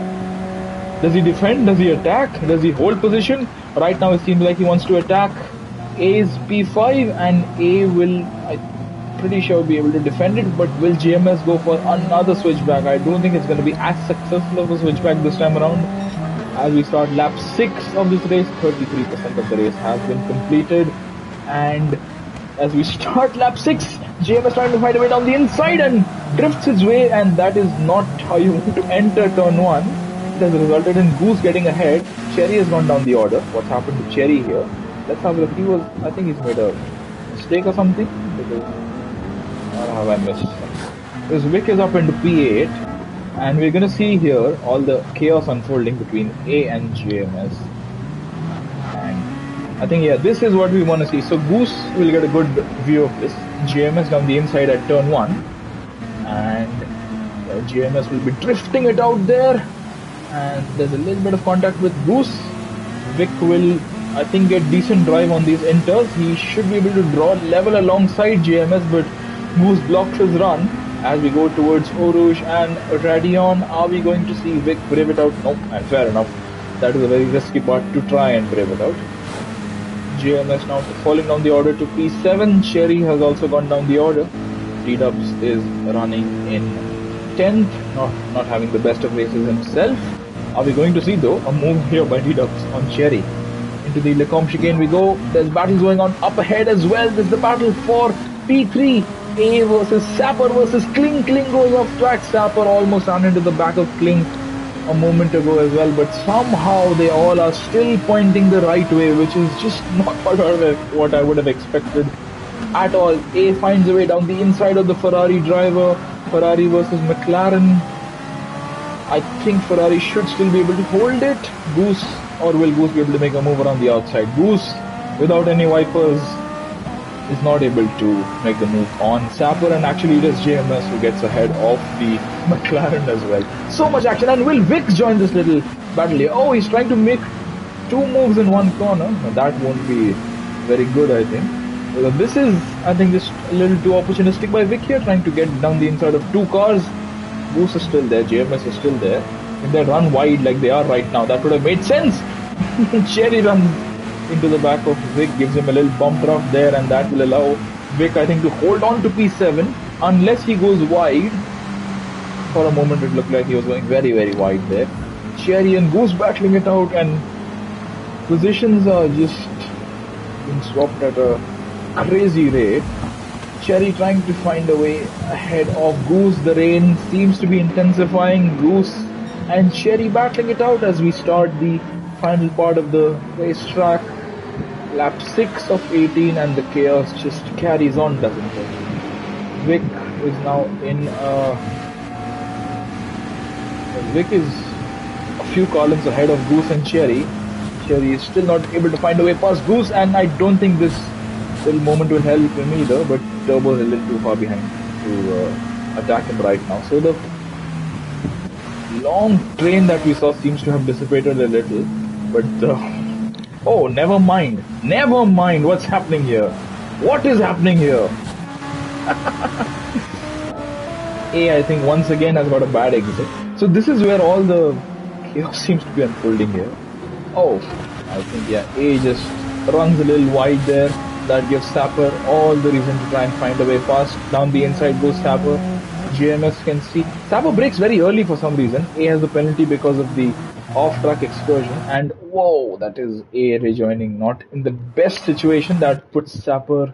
Does he defend? Does he attack? Does he hold position? Right now it seems like he wants to attack. A is P5 and A will, I'm pretty sure, be able to defend it, but will JMS go for another switchback? I don't think it's going to be as successful of a switchback this time around. As we start lap 6 of this race, 33% of the race has been completed, and as we start lap 6, JMS trying to find a way down the inside and drifts his way, and that is not how you want to enter turn 1. It has resulted in Goose getting ahead. Cherry has gone down the order. What's happened to Cherry here? Let's have a look. I think he's made a mistake or something, because or have I missed something? This Vic is up into P8, and we're gonna see here all the chaos unfolding between A and JMS. And I think, yeah, this is what we want to see. So Goose will get a good view of this. JMS down the inside at turn 1, and JMS will be drifting it out there, and there's a little bit of contact with Goose. Vic will, I think, get decent drive on these enters. He should be able to draw level alongside JMS, but Goose blocks his run. As we go towards Orush and Radion, are we going to see Vic brave it out? Nope, and fair enough. That is a very risky part to try and brave it out. JMS now falling down the order to P7. Cherry has also gone down the order. D-Dubs is running in 10th, not having the best of races himself. Are we going to see, though, a move here by D-Dubs on Cherry? Into the Lecombe chicane we go. There's battles going on up ahead as well. There's the battle for P3. A versus Sapper versus Kling. Kling goes off track. Sapper almost ran into the back of Kling a moment ago as well, but somehow they all are still pointing the right way, which is just not what I would have expected at all. A finds a way down the inside of the Ferrari driver. Ferrari versus McLaren. I think Ferrari should still be able to hold it. Goose, or will Goose be able to make a move around the outside? Goose, without any wipers, is not able to make the move on Sapper, and actually it is JMS who gets ahead of the McLaren as well. So much action, and will Vic join this little battle here? Oh, he's trying to make 2 moves in 1 corner. Now, that won't be very good, I think. This is, I think, just a little too opportunistic by Vic here, trying to get down the inside of 2 cars. Goose is still there, JMS is still there. If they run wide like they are right now, that would have made sense. Cherry runs into the back of Vic, gives him a little bump drop there, and that will allow Vic, I think, to hold on to P7 unless he goes wide. For a moment it looked like he was going very, very wide there. Cherry and Goose battling it out, and positions are just being swapped at a crazy rate. Cherry trying to find a way ahead of Goose. The rain seems to be intensifying. Goose and Cherry battling it out as we start the final part of the racetrack. Lap 6 of 18, and the chaos just carries on, doesn't it? Vic is now in Vic is a few columns ahead of Goose and Cherry. Cherry is still not able to find a way past Goose, and I don't think this little moment will help him either, but Turbo is a little too far behind to attack him right now. So the long train that we saw seems to have dissipated a little, but oh, never mind. Never mind what's happening here. What is happening here? A, I think, once again has got a bad exit. So this is where all the chaos seems to be unfolding here. Oh, I think, yeah, A just runs a little wide there. That gives Sapper all the reason to try and find a way fast. Down the inside goes Sapper. JMS can see. Sapper breaks very early for some reason. A has the penalty because of the off-track excursion. And whoa, that is A rejoining. Not in the best situation. That puts Sapper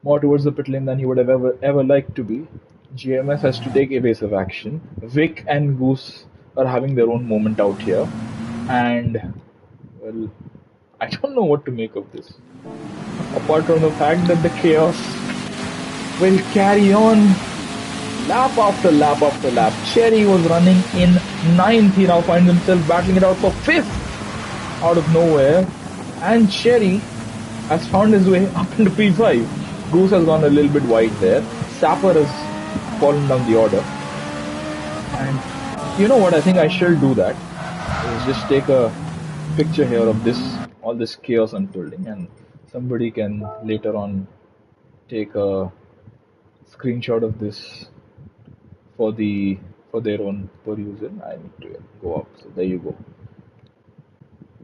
more towards the pit lane than he would have ever liked to be. JMS has to take evasive action. Vic and Goose are having their own moment out here. And, well, I don't know what to make of this. Apart from the fact that the chaos will carry on lap after lap after lap. Cherry was running in 9th. He now finds himself battling it out for 5th out of nowhere. And Cherry has found his way up into P5. Goose has gone a little bit wide there. Sapper has fallen down the order. And you know what? I think I shall do that. Is just take a picture here of this, all this chaos unfolding, and somebody can later on take a screenshot of this for their own perusal. I need to go up. So there you go.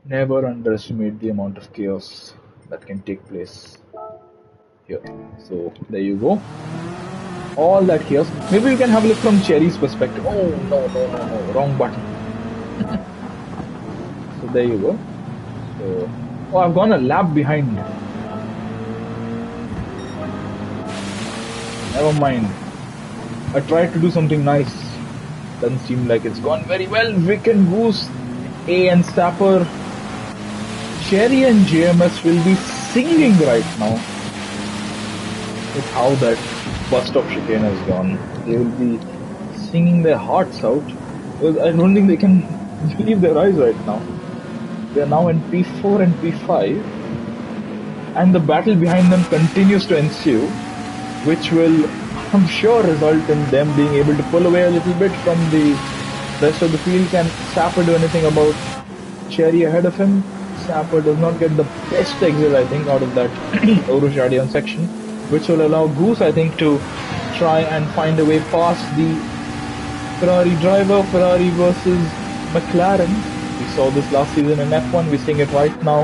Never underestimate the amount of chaos that can take place here. So there you go. All that chaos. Maybe we can have a look from Cherry's perspective. Oh no, wrong button. So there you go. So, oh, I've gone a lap behind. Never mind. I tried to do something nice. Doesn't seem like it's gone very well. Vic and Goose, A and Sapper, Cherry and JMS will be singing right now with how that bus stop chicane has gone. They will be singing their hearts out. I don't think they can believe their eyes right now. They are now in P4 and P5, and the battle behind them continues to ensue, which will, I'm sure, result in them being able to pull away a little bit from the rest of the field. Can Sapper do anything about Cherry ahead of him? Sapper does not get the best exit, I think, out of that Oroshadian section, which will allow Goose, I think, to try and find a way past the Ferrari driver. Ferrari versus McLaren. We saw this last season in F1. We're seeing it right now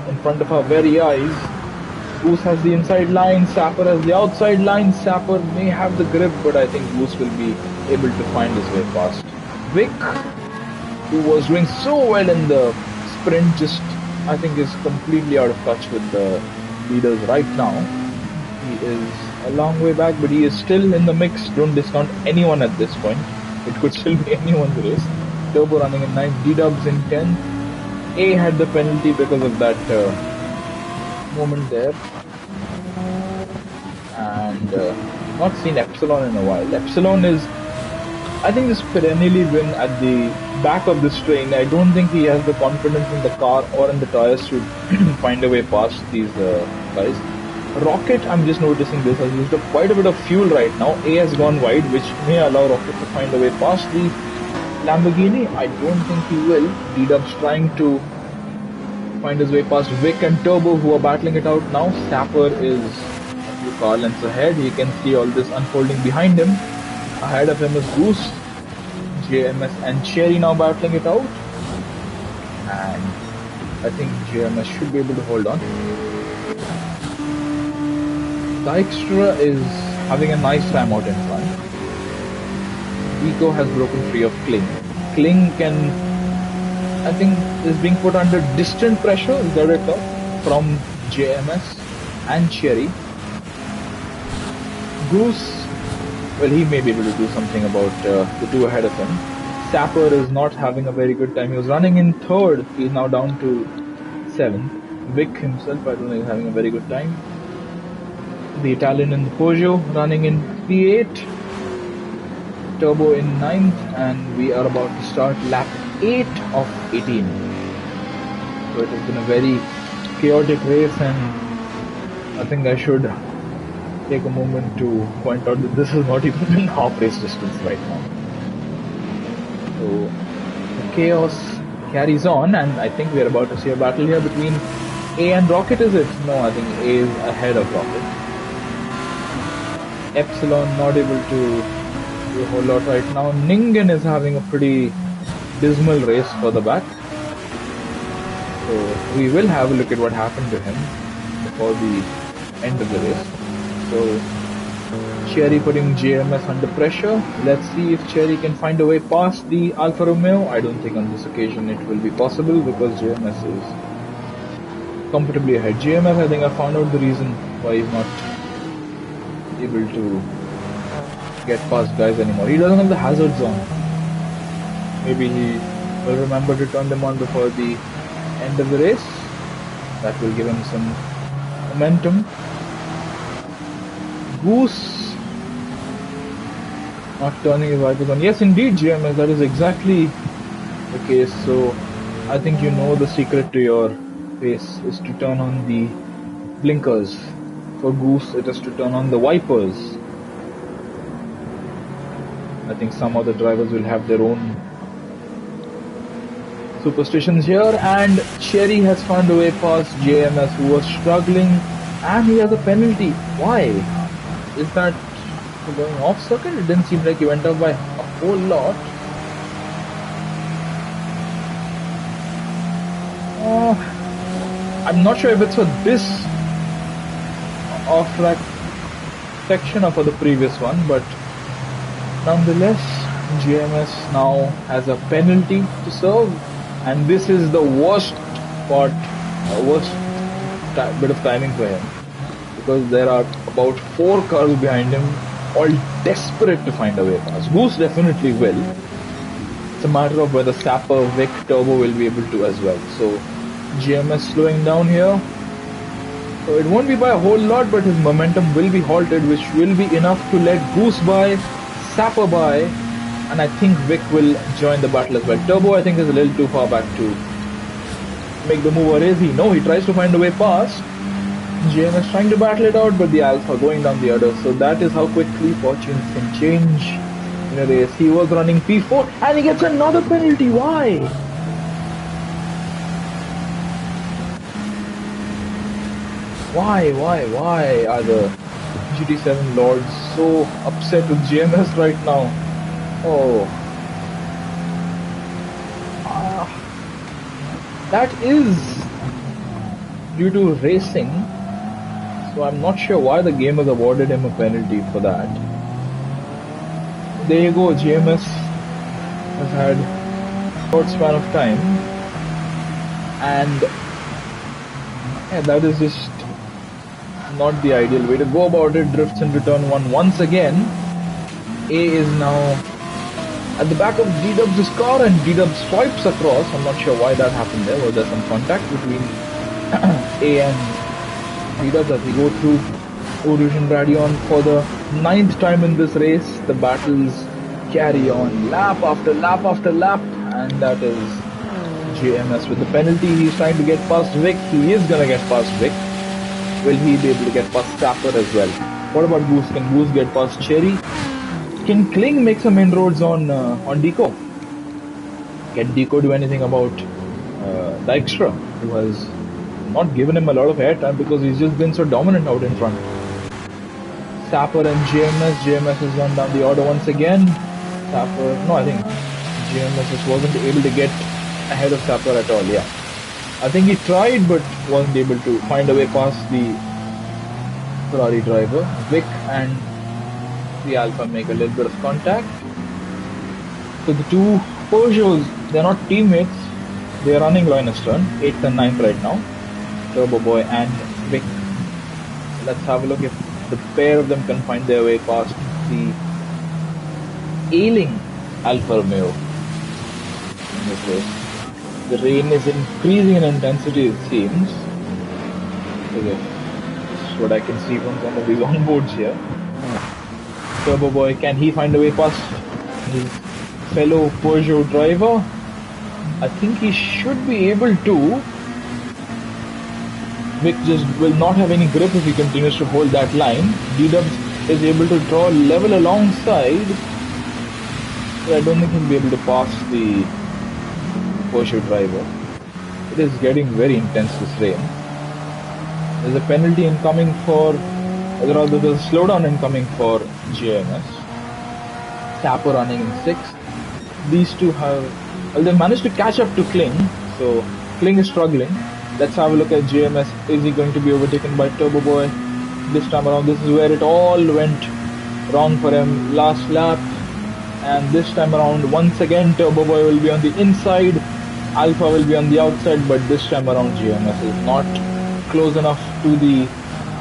in front of our very eyes. Goose has the inside line, Sapper has the outside line. Sapper may have the grip, but I think Goose will be able to find his way past. Vic, who was doing so well in the sprint, just, I think, is completely out of touch with the leaders right now. He is a long way back, but he is still in the mix. Don't discount anyone at this point. It could still be anyone's race. Turbo running in 9th, D-Dubs in 10th. A had the penalty because of that moment there, and not seen Epsilon in a while. Epsilon is, I think, this perennially been at the back of this train. I don't think he has the confidence in the car or in the tires to find a way past these guys. Rocket, I'm just noticing this, has used up quite a bit of fuel right now. A has gone wide, which may allow Rocket to find a way past the Lamborghini. I don't think he will. D-Dub's trying to find his way past Vic and Turbo, who are battling it out now. Sapper is a few car lengths ahead. He can see all this unfolding behind him. Ahead of him is Goose, JMS and Cherry now battling it out. And I think JMS should be able to hold on. Dykstra is having a nice time out in front. Eco has broken free of Kling. Kling can, I think, is being put under distant pressure, is that it, from JMS and Cherry. Goose, well, he may be able to do something about the two ahead of him. Sapper is not having a very good time. He was running in 3rd. He's now down to 7th. Vic himself, I don't think, is having a very good time. The Italian in the Peugeot running in P8. Turbo in 9th, and we are about to start lap 8 of 18. So it has been a very chaotic race, and I think I should take a moment to point out that this is not even in half race distance right now. So the chaos carries on, and I think we are about to see a battle here between A and Rocket, is it? No, I think A is ahead of Rocket. Epsilon not able to do a whole lot right now. Ningen is having a pretty dismal race for the back. So we will have a look at what happened to him before the end of the race. So Cherry putting JMS under pressure. Let's see if Cherry can find a way past the Alfa Romeo. I don't think on this occasion it will be possible because JMS is comfortably ahead. JMS, I think I found out the reason why he's not able to get past guys anymore. He doesn't have the hazards on. Maybe he will remember to turn them on before the end of the race. That will give him some momentum. Goose not turning his wipers on. Yes, indeed, GMS, that is exactly the case. So I think you know the secret to your race is to turn on the blinkers. For Goose, it is to turn on the wipers. I think some other drivers will have their own superstitions here, and Cherry has found a way past JMS, who was struggling, and he has a penalty. Why? Is that for going off circuit? It didn't seem like he went off by a whole lot. I'm not sure if it's for this off-track section or for the previous one, but nonetheless, GMS now has a penalty to serve, and this is the worst part, bit of timing for him, because there are about 4 cars behind him, all desperate to find a way past. Goose definitely will. It's a matter of whether Sapper, Vic, Turbo will be able to as well. So GMS slowing down here. So it won't be by a whole lot, but his momentum will be halted, which will be enough to let Goose by, Sapper by, and I think Vic will join the battle as well. Turbo, I think, is a little too far back to make the move, or is he? No, he tries to find a way past. GMS trying to battle it out, but the Alpha going down the other. So that is how quickly fortunes can change in a race. He was running P4 and he gets another penalty. Why? Why are the GT7 lords so upset with GMS right now? Oh. That is due to racing. So I'm not sure why the game has awarded him a penalty for that. There you go, GMS has had a short span of time, and yeah, that is just not the ideal way to go about it. Drifts into turn 1 once again. A is now at the back of D-Dubs' car, and D-Dubs swipes across. I'm not sure why that happened there. Was there some contact between A and D-Dubs as we go through Evolution Radion for the 9th time in this race? The battles carry on lap after lap after lap, and that is JMS with the penalty. He's trying to get past Vic. He is gonna get past Vic. Will he be able to get past Sapper as well? What about Goose? Can Goose get past Cherry? Can Kling make some inroads on Deco? Can Deco do anything about Dykstra, who has not given him a lot of airtime because he's just been so dominant out in front? Sapper and JMS. JMS has gone down the order once again. Sapper, no, I think JMS just wasn't able to get ahead of Sapper at all. Yeah, I think he tried but wasn't able to find a way past the Ferrari driver. Vic and the Alpha make a little bit of contact. So the two Peugeots, they're not teammates, they're running Linus turn, 8th and 9th right now, Turbo Boy and Vic. Let's have a look if the pair of them can find their way past the ailing Alfa Romeo in this race. The rain is increasing in intensity, it seems. Okay, this is what I can see from some of these onboards here. Turbo Boy, can he find a way past his fellow Peugeot driver? I think he should be able to. Vic just will not have any grip if he continues to hold that line. D-Dubs is able to draw level alongside, but I don't think he'll be able to pass the Porsche driver. It is getting very intense, this rain. There's a penalty incoming for, or rather there's a slowdown incoming for GMS. Sapper running in 6th. These two have, well, they managed to catch up to Kling, so Kling is struggling. Let's have a look at JMS. Is he going to be overtaken by Turbo Boy this time around? This is where it all went wrong for him last lap. And this time around, once again, Turbo Boy will be on the inside. Alpha will be on the outside, but this time around, JMS is not close enough to the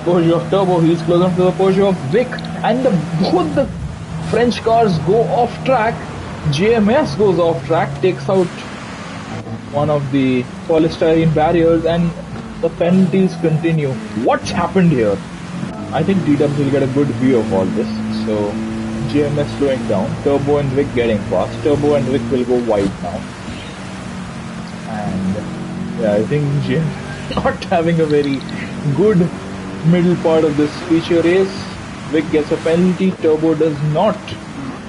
Porsche of Turbo. He's close enough to the Porsche of Vic. And both the French cars go off track. JMS goes off track, takes out one of the polystyrene barriers, and The penalties continue. What's happened here? I think D-Dubs will get a good view of all this. So GMS slowing down. Turbo and Vic getting past. Turbo and Vic will go wide now. And yeah, I think GMS not having a very good middle part of this feature race. Vic gets a penalty. Turbo does not.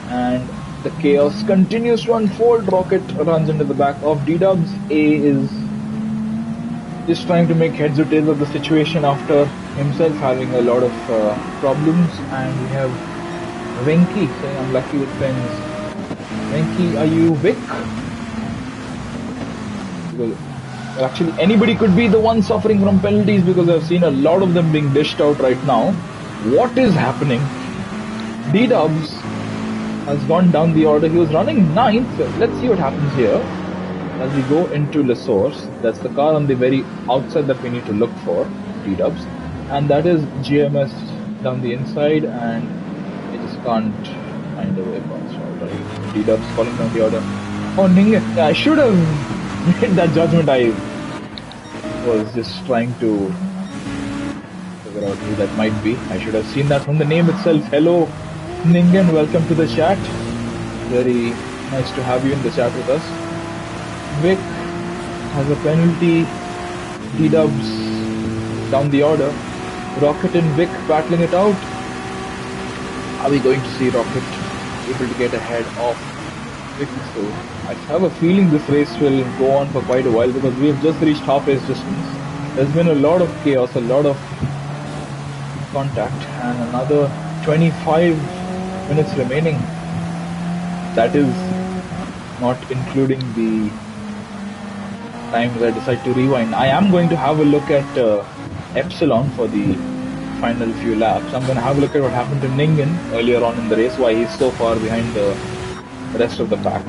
And the chaos continues to unfold. Rocket runs into the back of D-Dubs. A is just trying to make heads or tails of the situation after himself having a lot of problems. And we have Venki saying, I'm lucky with pens. Venki, are you Vic? Well, actually, anybody could be the one suffering from penalties because I've seen a lot of them being dished out right now. What is happening? D-Dubs has gone down the order. He was running 9th. Let's see what happens here. As we go into La Source, that's the car on the very outside that we need to look for, D-Dubs. And that is GMS down the inside, and it just can't find a way past. Alright, D-Dubs falling down the order. Oh, Ningen, I should have made that judgment. I was just trying to figure out who that might be. I should have seen that from the name itself. Hello, Ningen, welcome to the chat. Very nice to have you in the chat with us. Vic has a penalty. D-Dubs down the order. Rocket and Vic battling it out. Are we going to see Rocket able to get ahead of Vic? So I have a feeling this race will go on for quite a while because we have just reached half race distance. There's been a lot of chaos, a lot of contact, and another 25 minutes remaining. That is not including the times I decide to rewind. I am going to have a look at Epsilon for the final few laps. I'm going to have a look at what happened to Ningen earlier on in the race, why he's so far behind the rest of the pack.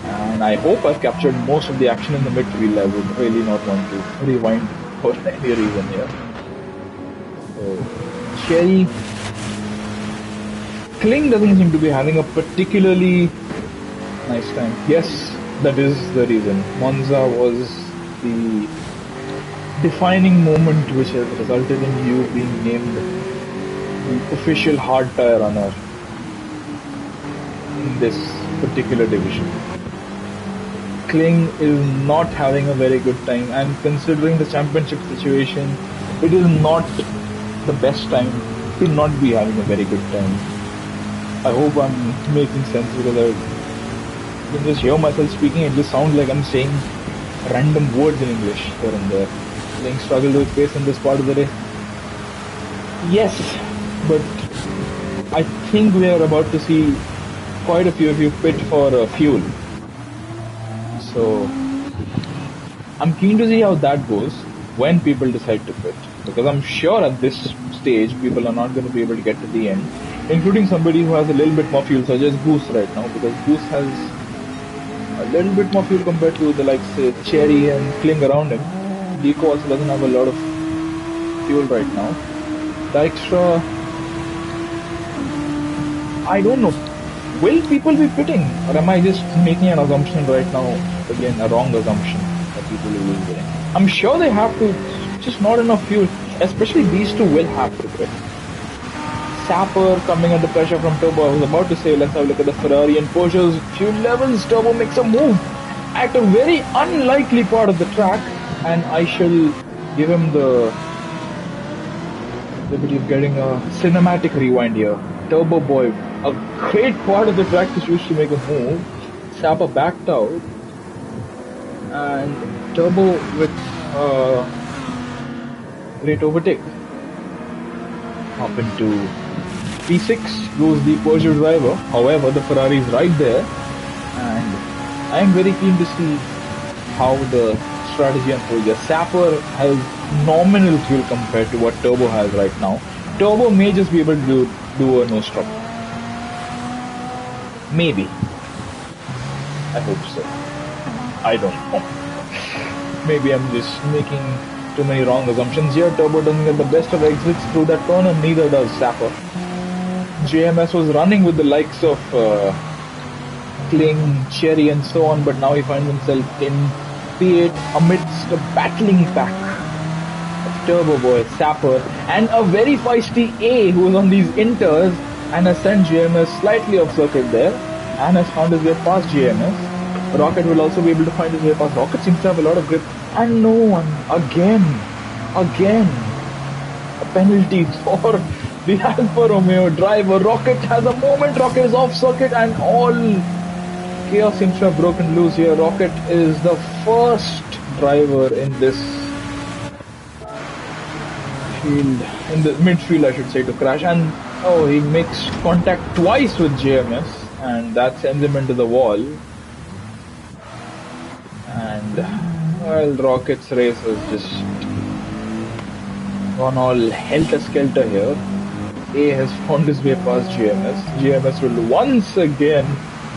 And I hope I've captured most of the action in the midfield. I would really not want to rewind for any reason here. So, Cherry Kling doesn't seem to be having a particularly nice time. Yes, that is the reason. Monza was the defining moment which has resulted in you being named the official hard tire runner in this particular division. Kling is not having a very good time, and considering the championship situation, it is not the best time to not be having a very good time. I hope I'm making sense because I can just hear myself speaking. It just sounds like I'm saying random words in English here and there. Kling struggled with pace in this part of the day. Yes, but I think we are about to see quite a few of you pit for fuel. So I'm keen to see how that goes when people decide to pit, because I'm sure at this stage people are not going to be able to get to the end, including somebody who has a little bit more fuel, such as Goose right now, because Goose has a little bit more fuel compared to the likes Cherry and Kling around him. Deco also doesn't have a lot of fuel right now. Dijkstra, I don't know. Will people be pitting, or am I just making an assumption right now? Again, a wrong assumption that people will be pitting. I'm sure they have to, just not enough fuel. Especially these two will have to pit. Sapper coming under pressure from Turbo. I was about to say, let's have a look at the Ferrari and Porsche's fuel levels. Turbo makes a move at a very unlikely part of the track, and I shall give him the liberty of getting a cinematic rewind here. Turbo Boy, a great part of the track is used to make a move. Sapper backed out, and Turbo with great overtake. Up into P6 goes the Porsche driver. However, the Ferrari is right there, and I am very keen to see how the strategy unfolds here. Sapper has nominal fuel compared to what Turbo has right now. Turbo may just be able to do a no stop. Maybe. I hope so. I don't know. Maybe I'm just making too many wrong assumptions here. Turbo doesn't get the best of exits through that turn, and neither does Sapper. JMS was running with the likes of Kling, Cherry and so on, but now he finds himself in P8 amidst a battling pack. Turbo Boy, Sapper, and a very feisty A who is on these inters and has sent GMS slightly off circuit there and has found his way past GMS. Rocket will also be able to find his way past. Rocket seems to have a lot of grip. And no one, again, a penalty for the Alfa Romeo driver. Rocket has a moment. Rocket is off circuit and all chaos seems to have broken loose here. Rocket is the first driver in this field, in the midfield I should say, to crash. And oh, he makes contact twice with JMS and that sends him into the wall. And well, Rocket's race has just gone all helter-skelter here. A has found his way past GMS. GMS will once again,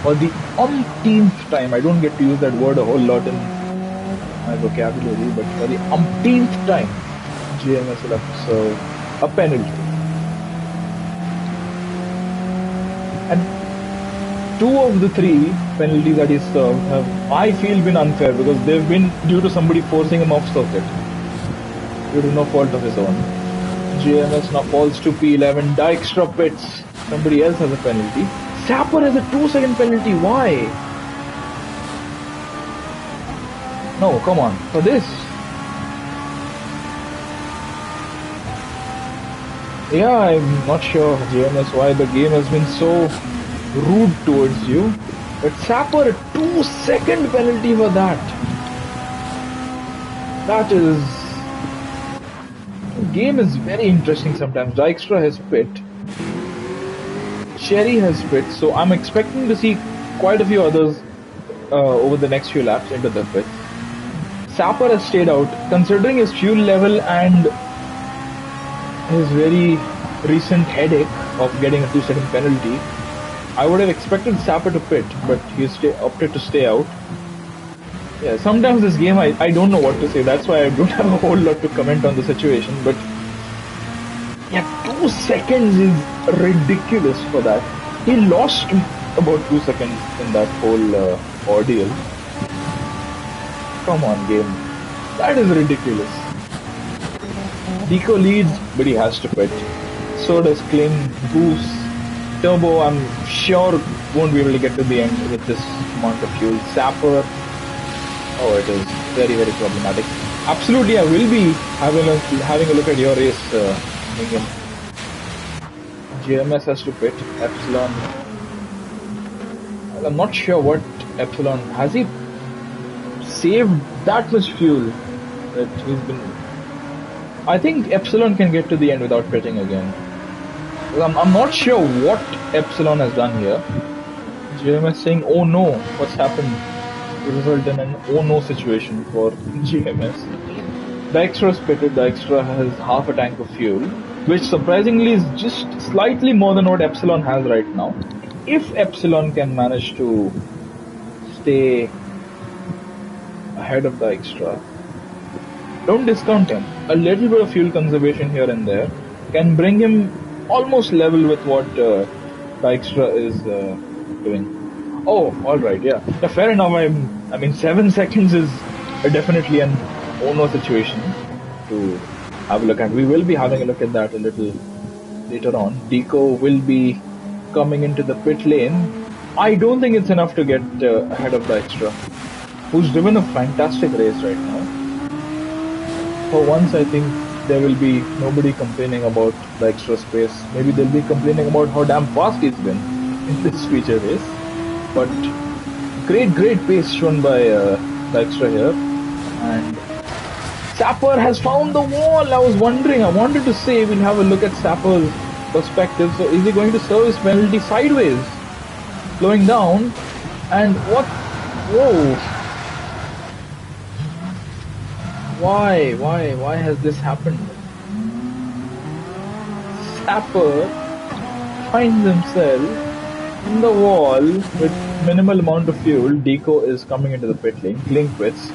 for the umpteenth time, I don't get to use that word a whole lot in my vocabulary, but for the umpteenth time, GMS will have to serve a penalty. And 2 of the 3 penalties that he served have, I feel, been unfair because they've been due to somebody forcing him off circuit due to no fault of his own. GMS now falls to P11. Dykstra pits. Somebody else has a penalty. Sapper has a 2-second penalty. Why? No, come on. For this. Yeah, I'm not sure, GMS, why the game has been so rude towards you. But Sapper, a 2-second penalty for that. That is... The game is very interesting sometimes. Dykstra has pit. Cherry has pit. So I'm expecting to see quite a few others over the next few laps into the pit. Sapper has stayed out. Considering his fuel level and his very recent headache of getting a 2-second penalty, I would have expected Sapper to pit, but he opted to stay out. Yeah, sometimes this game I don't know what to say, that's why I don't have a whole lot to comment on the situation, but yeah, 2 seconds is ridiculous for that. He lost about 2 seconds in that whole ordeal. Come on, game. That is ridiculous. Deco leads, but he has to pit. So does Kling, Goose, Turbo, I'm sure won't be able to get to the end with this amount of fuel. Sapper, oh, it is very, very problematic. Absolutely, I will be having a look at your race, Megan. GMS has to pit. Epsilon, well, I'm not sure what Epsilon, has he saved that much fuel that he's been... I think Epsilon can get to the end without pitting again. I'm not sure what Epsilon has done here. GMS saying, oh no, what's happened? It resulted in an oh no situation for GMS. Dykstra pitted. Dykstra has half a tank of fuel, which surprisingly is just slightly more than what Epsilon has right now. If Epsilon can manage to stay ahead of Dykstra, don't discount him. A little bit of fuel conservation here and there can bring him almost level with what Dykstra is doing. Oh, alright, yeah. Fair enough, I mean 7 seconds is definitely an oh-no situation to have a look at. We will be having a look at that a little later on. Deco will be coming into the pit lane. I don't think it's enough to get ahead of Dykstra, who's driven a fantastic race right now. For once, I think there will be nobody complaining about the extra space. Maybe they'll be complaining about how damn fast he's been in this feature race. But great pace shown by Dykstra here. And Sapper has found the wall. I was wondering, I wanted to say we'll have a look at Sapper's perspective. So is he going to serve his penalty sideways? Slowing down. And what? Whoa. Why has this happened? Sapper finds himself in the wall with minimal amount of fuel. Deco is coming into the pit lane. Kling pits.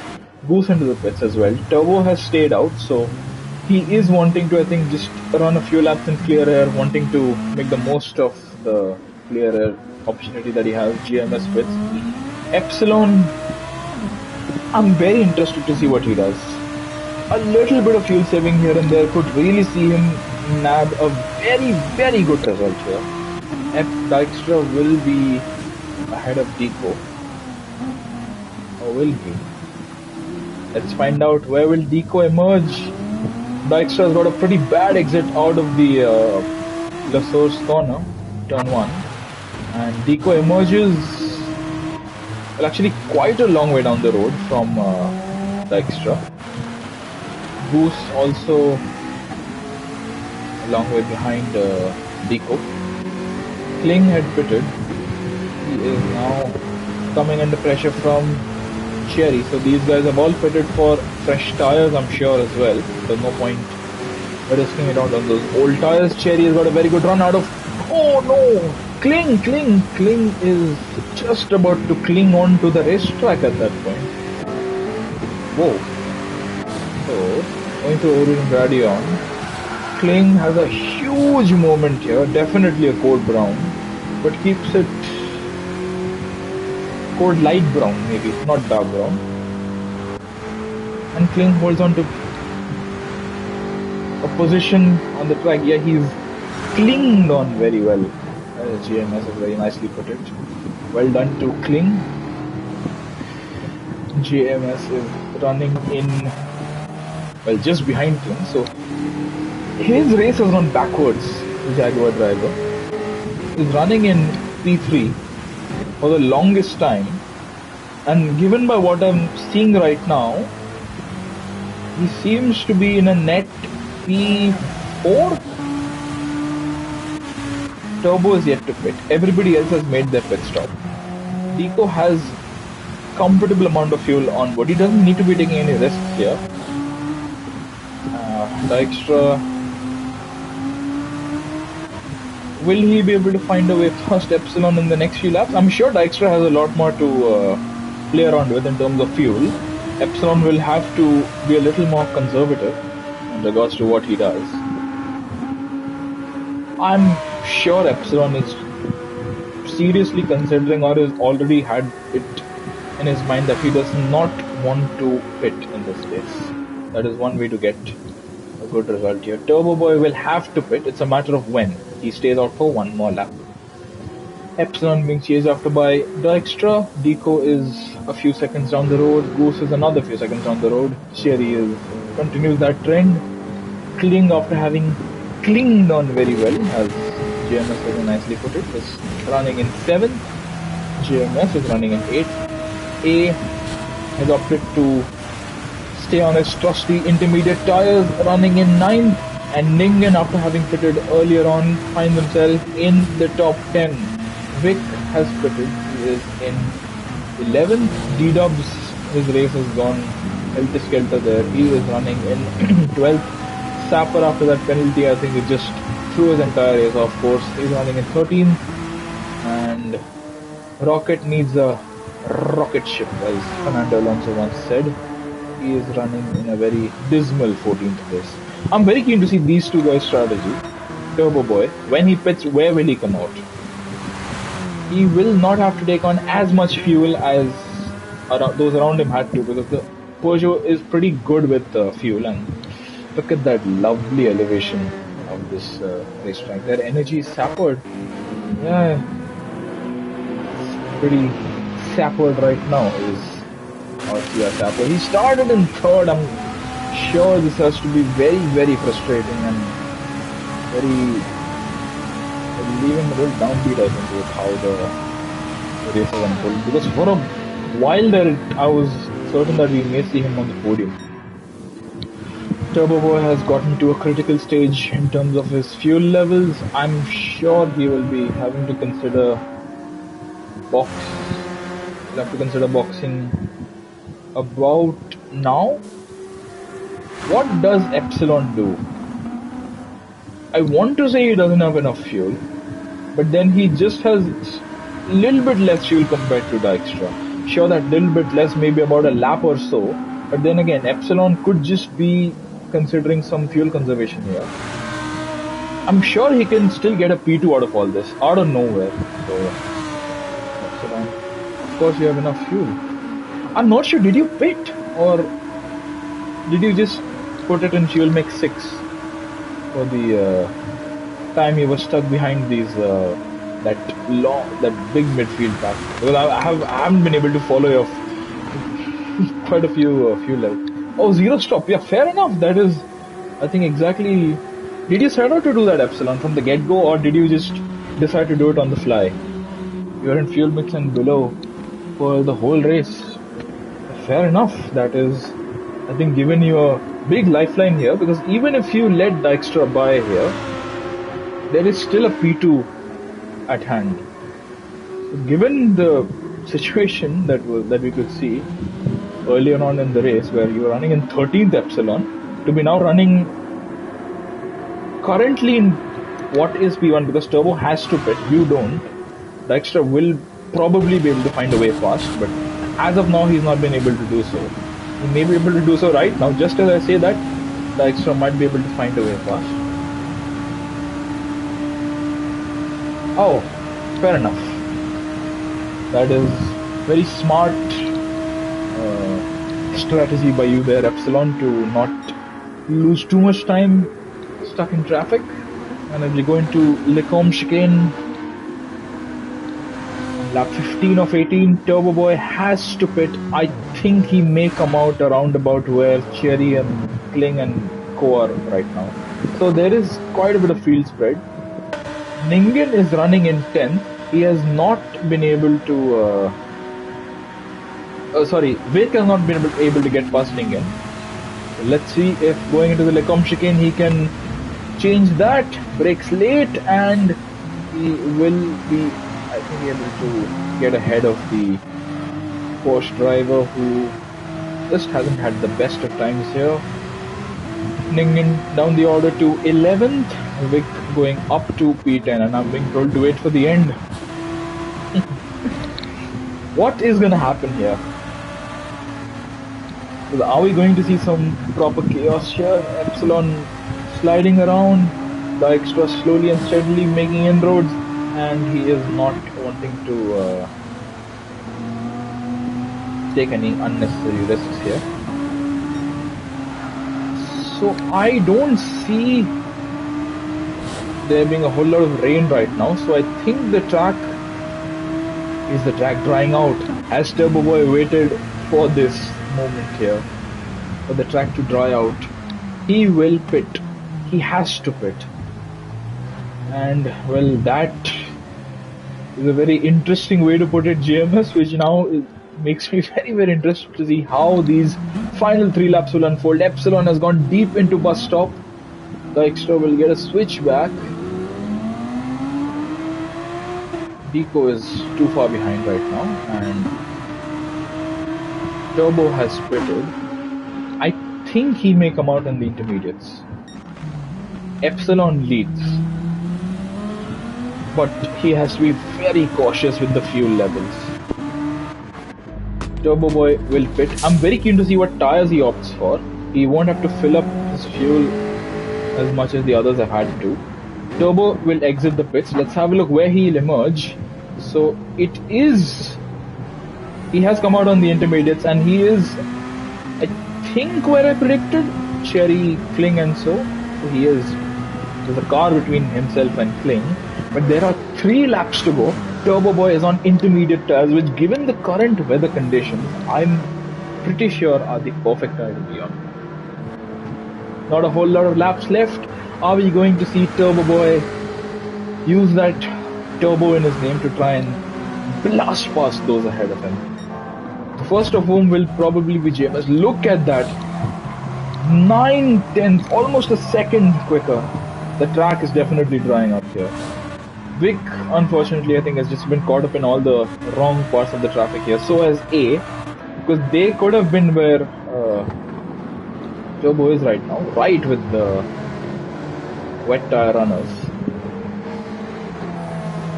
Goose into the pits as well. Turbo has stayed out, so he is wanting to, I think, just run a few laps in clear air, wanting to make the most of the clear air opportunity that he has. GMS pits. Epsilon, I'm very interested to see what he does. a little bit of fuel saving here and there could really see him nab a very, very good result here. Dijkstra will be ahead of Deco. Or will he? Let's find out where will Deco emerge. Dijkstra's got a pretty bad exit out of the Lassour's corner, turn 1. And Deco emerges, well, actually quite a long way down the road from Dijkstra. Goose also a long way behind Deco. Kling had pitted. He is now coming under pressure from Cherry. So these guys have all pitted for fresh tires, I'm sure, as well. There's no point risking it out on those old tires. Cherry has got a very good run out of... Oh no! Kling is just about to cling on to the racetrack at that point. Whoa. So, going to Orion Radion. Kling has a huge moment here, definitely a code brown, but keeps it code light brown, maybe, not dark brown. And Kling holds on to a position on the track. Yeah, he's clinged on very well. GMS has very nicely put it. Well done to Kling. GMS is running in, well, just behind Kling. So his race has run backwards, the Jaguar driver. He's running in P3 for the longest time. And given by what I'm seeing right now, he seems to be in a net P4. Turbo is yet to pit. Everybody else has made their pit stop. Deco has comfortable amount of fuel on board. He doesn't need to be taking any risks here. Dijkstra, will he be able to find a way past Epsilon in the next few laps? I'm sure Dijkstra has a lot more to play around with in terms of fuel. Epsilon will have to be a little more conservative in regards to what he does. I'm sure Epsilon is seriously considering or has already had it in his mind that he does not want to pit in this race. That is one way to get a good result here. Turbo Boy will have to pit. It's a matter of when. He stays out for one more lap. Epsilon being chased after by Dijkstra. Deco is a few seconds down the road. Goose is another few seconds down the road. Cherry continues that trend. Kling, after having clinged on very well, as GMS very nicely put it, is running in 7th. GMS is running in 8th. A has opted to stay on his trusty intermediate tires, running in 9th. And Ningen, after having pitted earlier on, finds himself in the top 10. Vic has pitted. He is in 11th. D-Dubs, his race has gone helter-skelter there. He is running in 12th. Sapper, after that penalty, I think he just threw his entire race off course. He's running in 13th. And Rocket needs a rocket ship, as Fernando Alonso once said. He is running in a very dismal 14th place. I'm very keen to see these two guys' strategy. Turbo Boy, when he pits, where will he come out? He will not have to take on as much fuel as those around him had to, because the Peugeot is pretty good with fuel. And look at that lovely elevation of this racetrack. Their energy is sappered. Yeah, it's pretty sappered right now. Is RCR sapper. He started in 3rd. I'm sure this has to be very, very frustrating and very leaving a little downbeat, I think, with how the race has unfolded. Because for a while there, I was certain that we may see him on the podium. Turbo Boy has gotten to a critical stage in terms of his fuel levels. I'm sure he will be having to consider he'll have to consider boxing about now. What does Epsilon do? I want to say he doesn't have enough fuel, but then he just has a little bit less fuel compared to Dijkstra. Sure, that little bit less, maybe about a lap or so, but then again, Epsilon could just be considering some fuel conservation here. I'm sure he can still get a P2 out of all this, out of nowhere. So, Epsilon, of course you have enough fuel. I'm not sure, did you pit or did you just put it in fuel mix 6 for the time he was stuck behind these that big midfield pack. Because I haven't been able to follow your quite a few levels. Oh, zero stop. Yeah, fair enough. That is, I think exactly. Did you set out to do that Epsilon from the get-go, or did you just decide to do it on the fly? You're in fuel mix and below for the whole race. Fair enough. That is, I think, given you a big lifeline here, because even if you let Dijkstra by here, there is still a P2 at hand. Given the situation that we could see earlier on in the race, where you were running in 13th Epsilon, to be now running currently in what is P1, because Turbo has to pit, you don't. Dijkstra will probably be able to find a way past, but as of now he's not been able to do so. He may be able to do so right now. Just as I say that, Dijkstra might be able to find a way past. Oh, fair enough. That is very smart strategy by you there, Epsilon, to not lose too much time stuck in traffic. And as we go into Lecombe chicane, lap 15 of 18, Turbo Boy has to pit. I think he may come out around about where Cherry and Kling and Co are right now. So there is quite a bit of field spread. Ningen is running in 10th. He has not been able to... Vic has not been able to get past Ningen. So let's see if going into the Lecombe chicane he can change that. Brakes late, and he will be, I think, able to get ahead of the Porsche driver, who just hasn't had the best of times here. Ningen down the order to 11th, Vic going up to P10, and I'm being told to wait for the end. What is going to happen here? So are we going to see some proper chaos here? Epsilon sliding around, Dijkstra slowly and steadily making inroads, and he is not wanting to take any unnecessary risks here. So I don't see there being a whole lot of rain right now, so I think the track drying out, as Turbo Boy waited for this moment here, for the track to dry out. He will pit. He has to pit. And well, that is a very interesting way to put it, GMS, which now makes me very, very interested to see how these final 3 laps will unfold. Epsilon has gone deep into bus stop. Dijkstra will get a switch back. Deco is too far behind right now, and Turbo has pitted. I think he may come out in the intermediates. Epsilon leads, but he has to be very cautious with the fuel levels. Turbo Boy will pit. I'm very keen to see what tires he opts for. He won't have to fill up his fuel as much as the others have had to. Turbo will exit the pits. Let's have a look where he'll emerge. So it is... He has come out on the intermediates, and he is, I think, where I predicted, Cherry, Kling and so he is... There's a car between himself and Kling, but there are 3 laps to go. Turbo Boy is on intermediate tires, which, given the current weather conditions, I'm pretty sure are the perfect tire to be on. Not a whole lot of laps left. Are we going to see Turbo Boy use that turbo in his name to try and blast past those ahead of him? The first of whom will probably be JMS. Look at that. 9/10, almost a second quicker. The track is definitely drying up here. Vic, unfortunately, I think has just been caught up in all the wrong parts of the traffic here. So has A, because they could have been where Turbo is right now, right with the wet tire runners.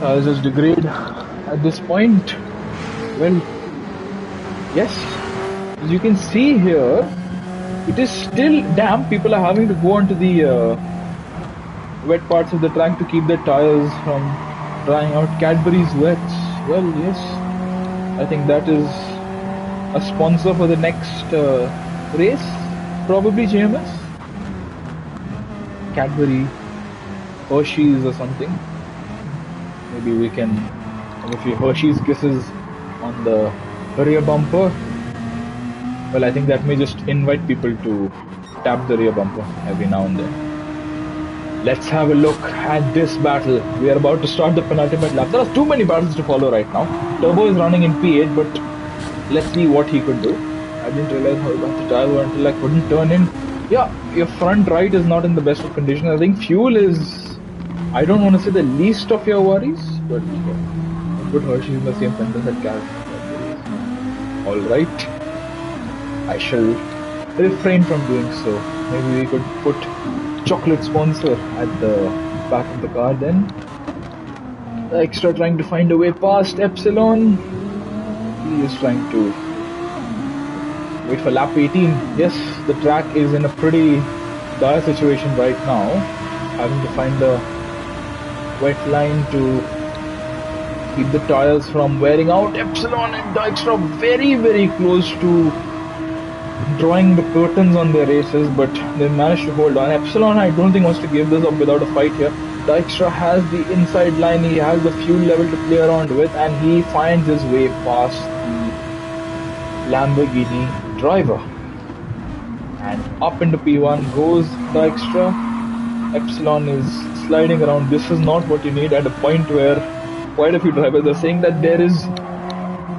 I'll just degrade at this point. Well, yes, as you can see here, it is still damp. People are having to go onto the wet parts of the track to keep their tires from drying out. Cadbury's wet. Well, yes, I think that is a sponsor for the next race, probably JMS. Cadbury, Hershey's or something. Maybe we can have a few Hershey's kisses on the rear bumper. Well, I think that may just invite people to tap the rear bumper every now and then. Let's have a look at this battle. We are about to start the penultimate lap. There are too many battles to follow right now. Turbo is running in P8, but let's see what he could do. I didn't realize how bad the tire were until I couldn't turn in. Yeah, your front right is not in the best of condition. I think fuel is, I don't want to say the least of your worries, but put Hershey in the same sentence that Calvin. Alright. I shall refrain from doing so. Maybe we could put chocolate sponsor at the back of the car then. The extra trying to find a way past Epsilon. He is trying to wait for lap 18. Yes, the track is in a pretty dire situation right now. Having to find a wet line to keep the tires from wearing out. Epsilon and Dijkstra very close to drawing the curtains on their races, but they managed to hold on. Epsilon, I don't think, wants to give this up without a fight here. Dijkstra has the inside line, he has the fuel level to play around with, and he finds his way past the Lamborghini driver. And up into P1 goes Dijkstra. Epsilon is sliding around. This is not what you need at a point where quite a few drivers are saying that there is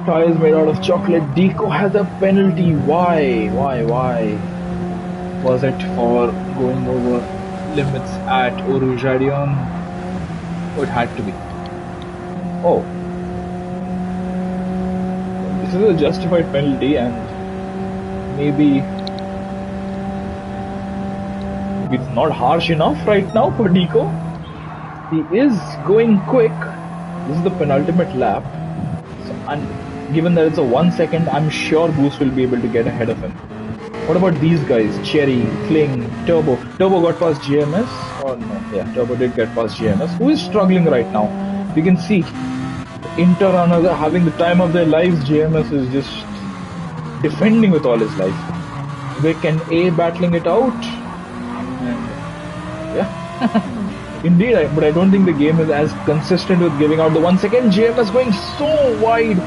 tires made out of chocolate. Deco has a penalty. Why? Was it for going over limits at Orujadion? Oh, it had to be. Oh. This is a justified penalty, and maybe it's not harsh enough right now for Deco. He is going quick. This is the penultimate lap. So, and given that it's a 1 second, I'm sure Goose will be able to get ahead of him. What about these guys? Cherry, Kling, Turbo. Turbo got past GMS. Oh no, yeah, Turbo did get past GMS. Who is struggling right now? You can see Inter runners are having the time of their lives. GMS is just defending with all his life. Vic and A battling it out. And yeah. Indeed, but I don't think the game is as consistent with giving out the 1 second. GMS going so wide,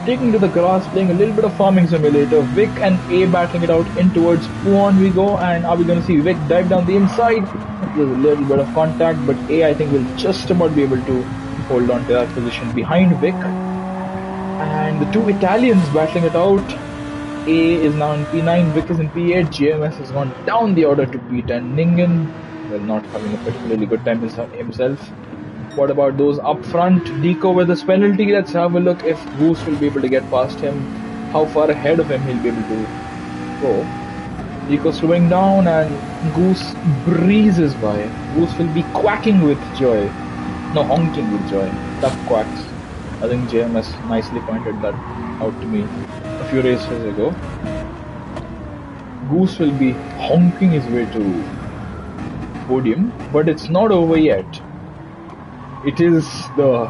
taking to the grass, playing a little bit of farming simulator. Vic and A battling it out in towards Puan we go, and are we going to see Vic dive down the inside? There's a little bit of contact, but A I think will just about be able to hold on to that position behind Vic. And the two Italians battling it out. A is now in P9, Vic is in P8, GMS has gone down the order to P10. Ningen, well, not having a particularly good time himself. What about those up front? Deco with his penalty. Let's have a look if Goose will be able to get past him. How far ahead of him he'll be able to go. Deco slowing down and Goose breezes by. Goose will be quacking with joy. No, honking with joy. Tough quacks. I think JMS nicely pointed that out to me a few races ago. Goose will be honking his way to podium, but it's not over yet. It is the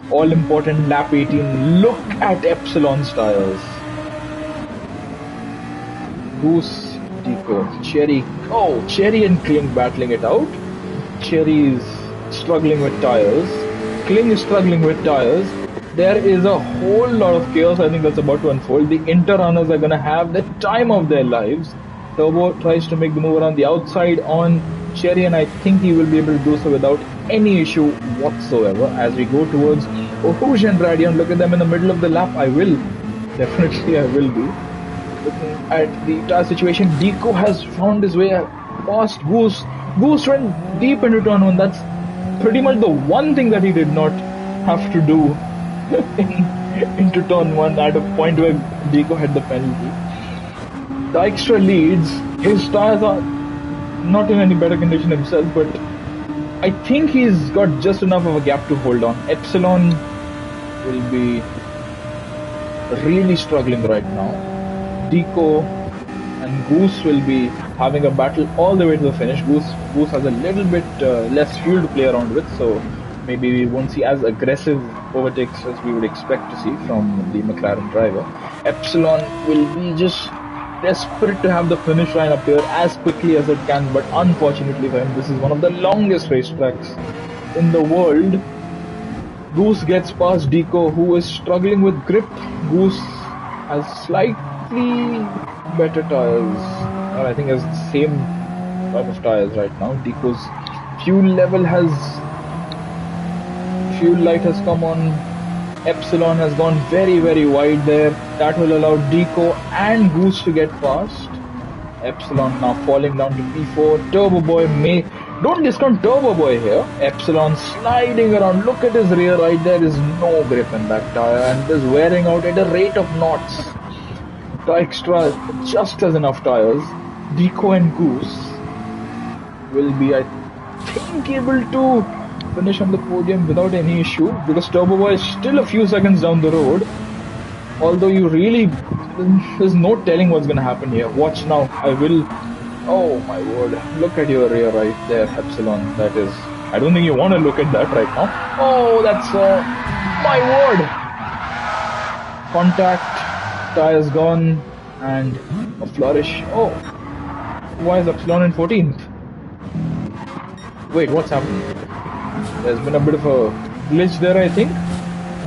all-important lap 18. Look at Epsilon's tires. Goose, Deco, Cherry. Oh, Cherry and Kling battling it out. Cherry is struggling with tires. Kling is struggling with tires. There is a whole lot of chaos I think that's about to unfold. The Inter runners are going to have the time of their lives. Turbo tries to make the move around the outside on Cherry, and I think he will be able to do so without any issue whatsoever. As we go towards Ohuj and Radion, look at them in the middle of the lap. I will be looking at the tire situation. Deco has found his way past Goose. Goose went deep into turn 1. That's pretty much the one thing that he did not have to do into turn 1 at a point where Deco had the penalty. Dijkstra leads. His tires are not in any better condition himself, but I think he's got just enough of a gap to hold on. Epsilon will be really struggling right now. Deco and Goose will be having a battle all the way to the finish. Goose has a little bit less fuel to play around with, so maybe we won't see as aggressive overtakes as we would expect to see from the McLaren driver. Epsilon will be just desperate to have the finish line appear as quickly as it can, but unfortunately for him, this is one of the longest racetracks in the world. Goose gets past Deco, who is struggling with grip. Goose has slightly better tires, or I think has the same type of tires right now. Deco's fuel light has come on. Epsilon has gone very, very wide there. That will allow Deco and Goose to get past. Epsilon now falling down to P4. Turbo Boy don't discount Turbo Boy here. Epsilon sliding around. Look at his rear right. There is no grip in that tire and is wearing out at a rate of knots. Dykstra just has enough tires. Deco and Goose will be, I think, able to finish on the podium without any issue, because Turbo Boy is still a few seconds down the road. Although there's no telling what's going to happen here. Watch now. Oh my word. Look at your rear right there, Epsilon. That is, I don't think you want to look at that right now. Oh, that's, my word. Contact, tires gone, and a flourish. Oh, why is Epsilon in 14th? Wait, what's happening? There's been a bit of a glitch there, I think.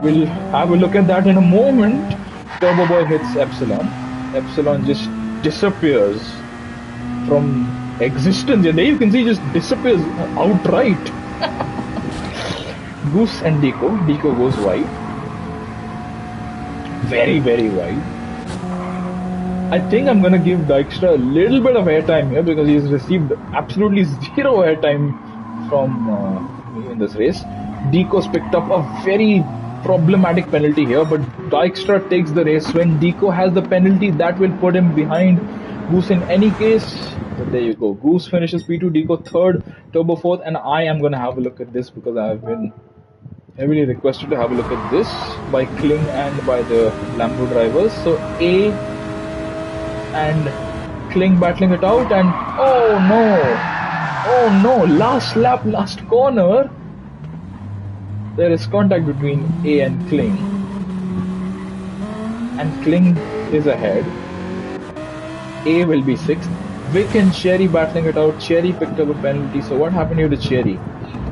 We'll have a look at that in a moment. Turbo Boy hits Epsilon. Epsilon just disappears from existence. And there you can see just disappears outright. Goose and Deco. Deco goes wide. Very, very wide. I think I'm gonna give Dykstra a little bit of airtime here because he's received absolutely zero airtime from in this race. Deco's picked up a very problematic penalty here, but Dykstra takes the race when Deco has the penalty that will put him behind Goose in any case. But there you go. Goose finishes P2, Deco 3rd, Turbo 4th, and I am going to have a look at this because I have been heavily requested to have a look at this by Kling and by the Lambo drivers. So A and Kling battling it out, and oh no, last lap, last corner. There is contact between A and Kling. And Kling is ahead. A will be 6th. Vic and Cherry battling it out. Cherry picked up a penalty. So what happened here to Cherry?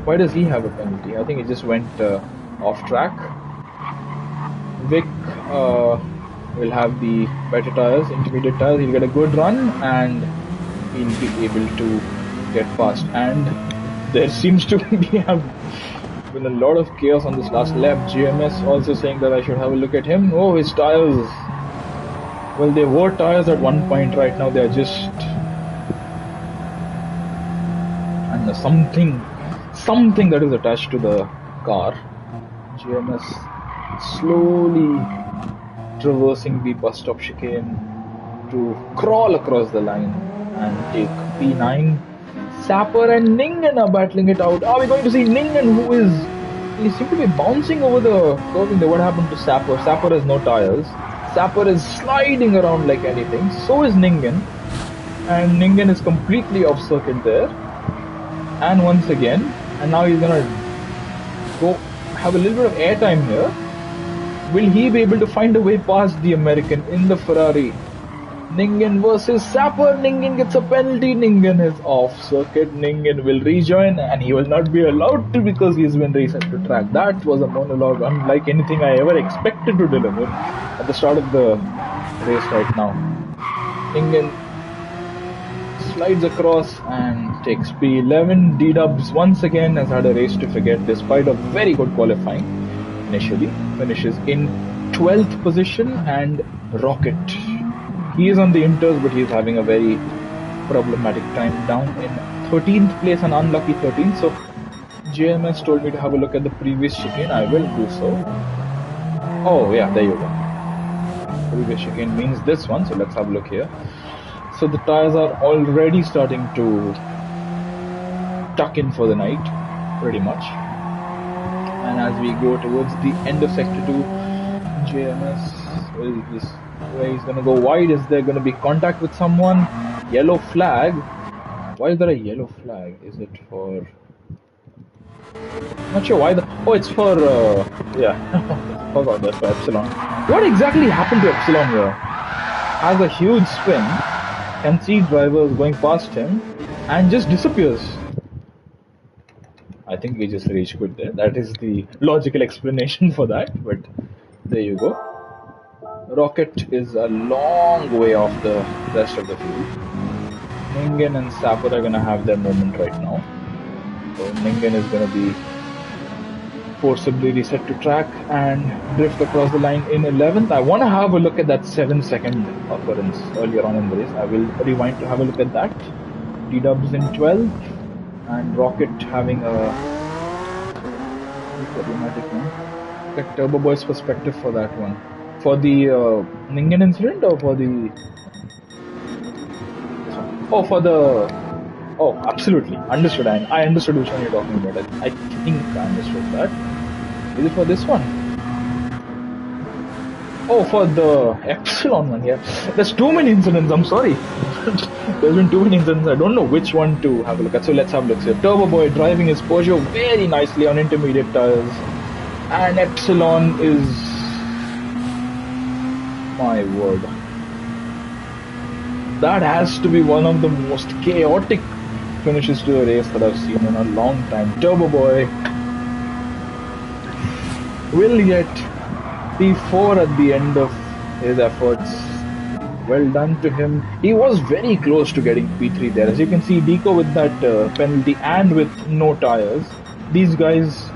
Why does he have a penalty? I think he just went off track. Vic will have the better tires, intermediate tires. He'll get a good run and he'll be able to get past. And there seems to be been a lot of chaos on this last lap. GMS also saying that I should have a look at him. Oh, his tires. Well, they were tires at one point. Right now they are just something that is attached to the car. GMS slowly traversing the bus stop chicane to crawl across the line and take P9. Sapper and Ningen are battling it out. Are we going to see Ningen, he seems to be bouncing over the curving there? What happened to Sapper? Sapper has no tires. Sapper is sliding around like anything. So is Ningen. And Ningen is completely off circuit there. And once again, and now he's gonna go have a little bit of airtime here. Will he be able to find a way past the American in the Ferrari? Ningen versus Sapper. Ningen gets a penalty. Ningen is off circuit. Ningen will rejoin and he will not be allowed to because he's been reset to track. That was a monologue unlike anything I ever expected to deliver at the start of the race right now. Ningen slides across and takes P11. D-Dubs once again has had a race to forget despite a very good qualifying initially. Finishes in 12th position, and Rocket. He is on the inters, but he is having a very problematic time down in 13th place, an unlucky 13th. So JMS told me to have a look at the previous chicane. I will do so. Oh yeah, there you go. Previous chicane means this one, so let's have a look here. So the tires are already starting to tuck in for the night, pretty much. And as we go towards the end of Sector 2, JMS where he's gonna go wide. Is there gonna be contact with someone? Yellow flag. Why is there a yellow flag? Is it for? Not sure why it's for yeah. Forgot that's for Epsilon. What exactly happened to Epsilon here? has a huge spin, can see drivers going past him, and just disappears. I think we just rage quit there. That is the logical explanation for that, but there you go. Rocket is a long way off the rest of the field. Ningen and Sapper are gonna have their moment right now. So Ningen is gonna be forcibly reset to track and drift across the line in 11th. I want to have a look at that 7-second occurrence earlier on in the race. I will rewind to have a look at that. D-Dubs in 12th and Rocket having a problematic one. Get Turbo Boy's perspective for that one. For the Ningen incident or for the... Oh, for the... Oh, absolutely. Understood. I understood which one you're talking about. I think I understood that. Is it for this one? Oh, for the Epsilon one, yeah. There's too many incidents, I'm sorry. There's been too many incidents, I don't know which one to have a look at. So let's have a look. So Turbo Boy driving his Peugeot very nicely on intermediate tires. And Epsilon is... My word. That has to be one of the most chaotic finishes to a race that I've seen in a long time. Turbo Boy will get P4 at the end of his efforts. Well done to him. He was very close to getting P3 there. As you can see, Deco with that penalty and with no tires. These guys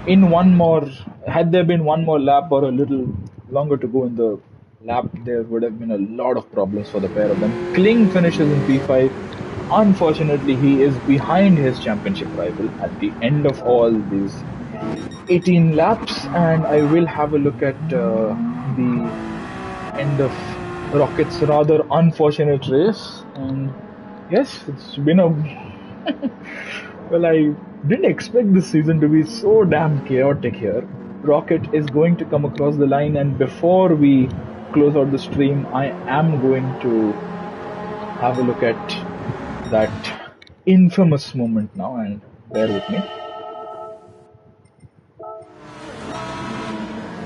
in one more, had there been one more lap or a little longer to go in the lap, there would have been a lot of problems for the pair of them. Kling finishes in P5. Unfortunately, he is behind his championship rival at the end of all these 18 laps, and I will have a look at the end of Rocket's rather unfortunate race. And yes, it's been a well, I didn't expect this season to be so damn chaotic here. Rocket is going to come across the line, and before we close out the stream, I am going to have a look at that infamous moment now, and bear with me.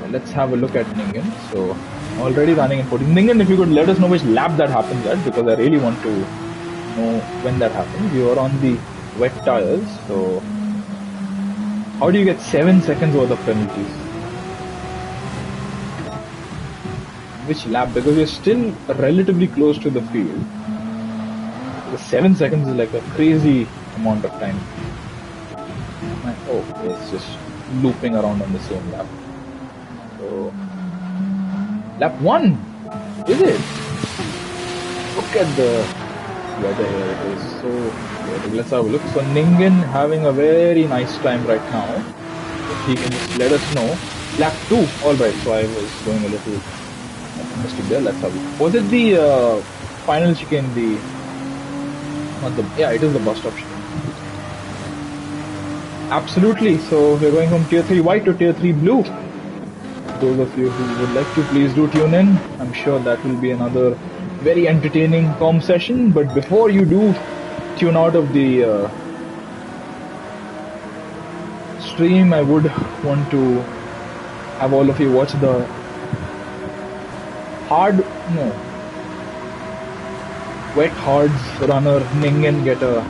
Let's have a look at Ningen. So already running in 14. Ningen, if you could let us know which lap that happens at, because I really want to know when that happens. You are on the wet tires, so how do you get 7 seconds worth of penalties? Which lap? Because you're still relatively close to the field. The 7 seconds is like a crazy amount of time. Oh, it's just looping around on the same lap. So, lap 1, is it? Look at the weather here, it is so good. Let's have a look. So Ningen having a very nice time right now. If he can just let us know. Lap 2, alright, so I was going a little optimistic there. Let's have a look. Was it the final chicane, yeah, it is the bus stop chicane. Absolutely, so we're going from tier 3 white to tier 3 blue. Those of you who would like to, please do tune in. I'm sure that will be another very entertaining comm session. But before you do tune out of the stream, I would want to have all of you watch the wet hards runner Ningen get a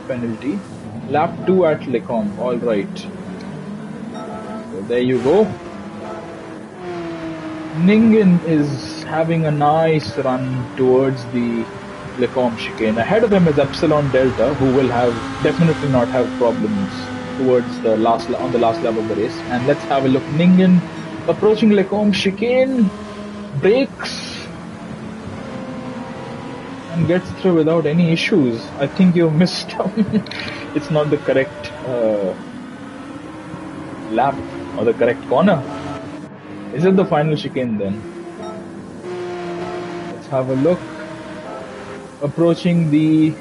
penalty. Lap 2 at Lecombe. Alright. So there you go. Ningen is having a nice run towards the Lecombe chicane. Ahead of him is Epsilon Delta, who will definitely not have problems towards on the last lap of the race. And let's have a look. Ningen approaching Lecombe chicane, brakes, and gets through without any issues. I think you missed. It's not the correct lap or the correct corner. Is it the final chicane then? Let's have a look. Approaching the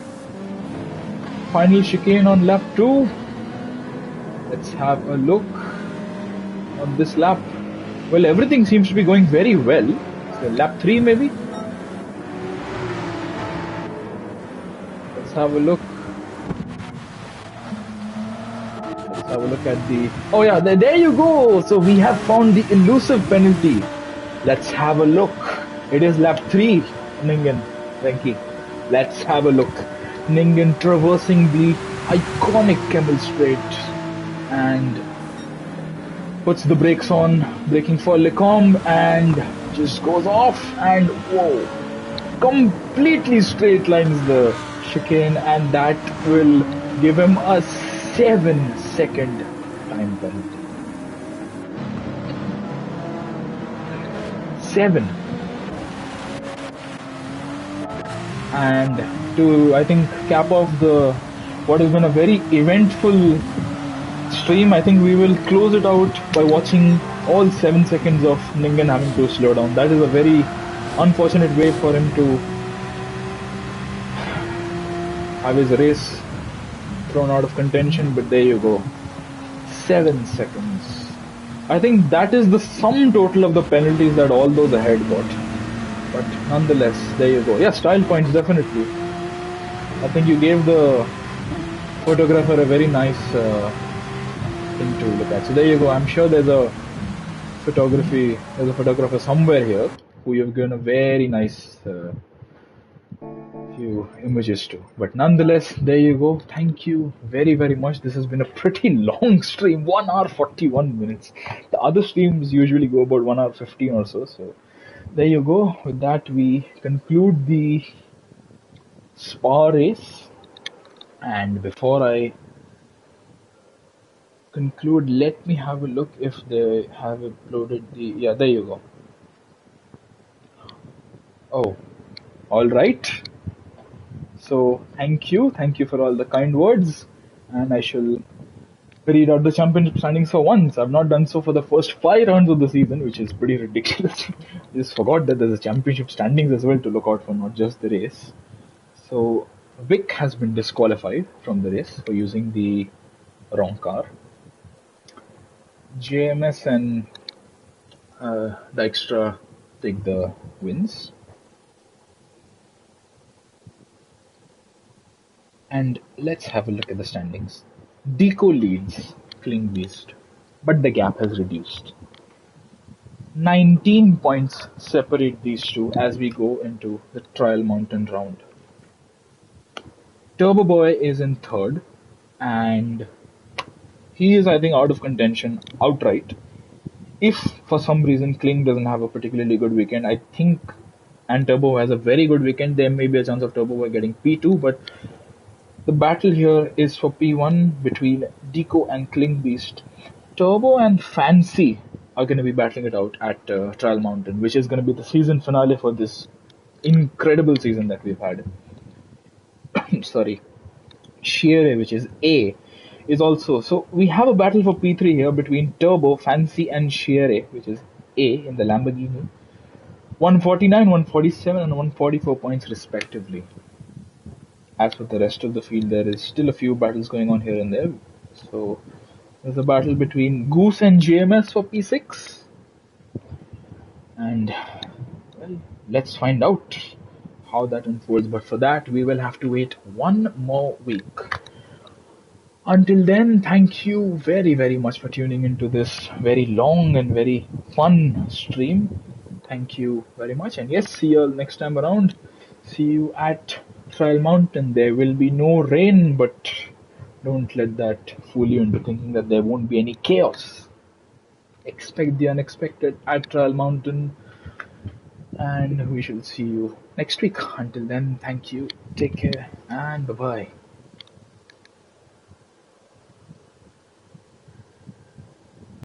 final chicane on lap 2. Let's have a look on this lap. Well, everything seems to be going very well. So lap 3 maybe? Let's have a look. Have a look at the... Oh yeah, there you go! So we have found the elusive penalty. Let's have a look. It is lap 3, Ningen, Venki. Let's have a look. Ningen traversing the iconic Camel Straight and puts the brakes on, braking for Lecombe, and just goes off, and whoa, completely straight lines the chicane, and that will give him a 7-second time penalty. 7. And to, I think, cap off what has been a very eventful stream, I think we will close it out by watching all 7 seconds of Ningen having to slow down. That is a very unfortunate way for him to have his race thrown out of contention, but there you go. 7 seconds. I think that is the sum total of the penalties that all those ahead got. But nonetheless, there you go. Yeah, style points, definitely. I think you gave the photographer a very nice thing to look at. So there you go. I'm sure there's a photographer somewhere here who you've given a very nice few images to. But nonetheless, there you go. Thank you very, very much. This has been a pretty long stream, 1 hour 41 minutes. The other streams usually go about 1 hour 15 or so. So there you go. With that, we conclude the Spa race. And before I conclude, let me have a look if they have uploaded the... Yeah, there you go. Oh, all right. So thank you for all the kind words, and I shall read out the championship standings for once. I've not done so for the first 5 rounds of the season, which is pretty ridiculous. I just forgot that there's a championship standings as well to look out for, not just the race. So Vic has been disqualified from the race for using the wrong car. JMS and Dijkstra take the wins. And let's have a look at the standings. Deco leads Klingbeast, but the gap has reduced. 19 points separate these two as we go into the Trial Mountain round. Turbo Boy is in 3rd, and he is, I think, out of contention outright. If for some reason Kling doesn't have a particularly good weekend, I think, and Turbo has a very good weekend, there may be a chance of Turbo Boy getting P2, but the battle here is for P1 between Deco and Klingbeast. Turbo and Fancy are going to be battling it out at Trial Mountain, which is going to be the season finale for this incredible season that we've had. Sorry. Shiere, which is A, is also... So we have a battle for P3 here between Turbo, Fancy and Shiere, which is A in the Lamborghini. 149, 147 and 144 points respectively. As for the rest of the field, there is still a few battles going on here and there. So there's a battle between Goose and JMS for P6. And, well, let's find out how that unfolds. But for that, we will have to wait 1 more week. Until then, thank you very, very much for tuning into this very long and very fun stream. Thank you very much. And yes, see you all next time around. See you at Trial Mountain. There will be no rain, but don't let that fool you into thinking that there won't be any chaos. Expect the unexpected at Trial Mountain, and we shall see you next week. Until then, thank you, take care, and bye-bye.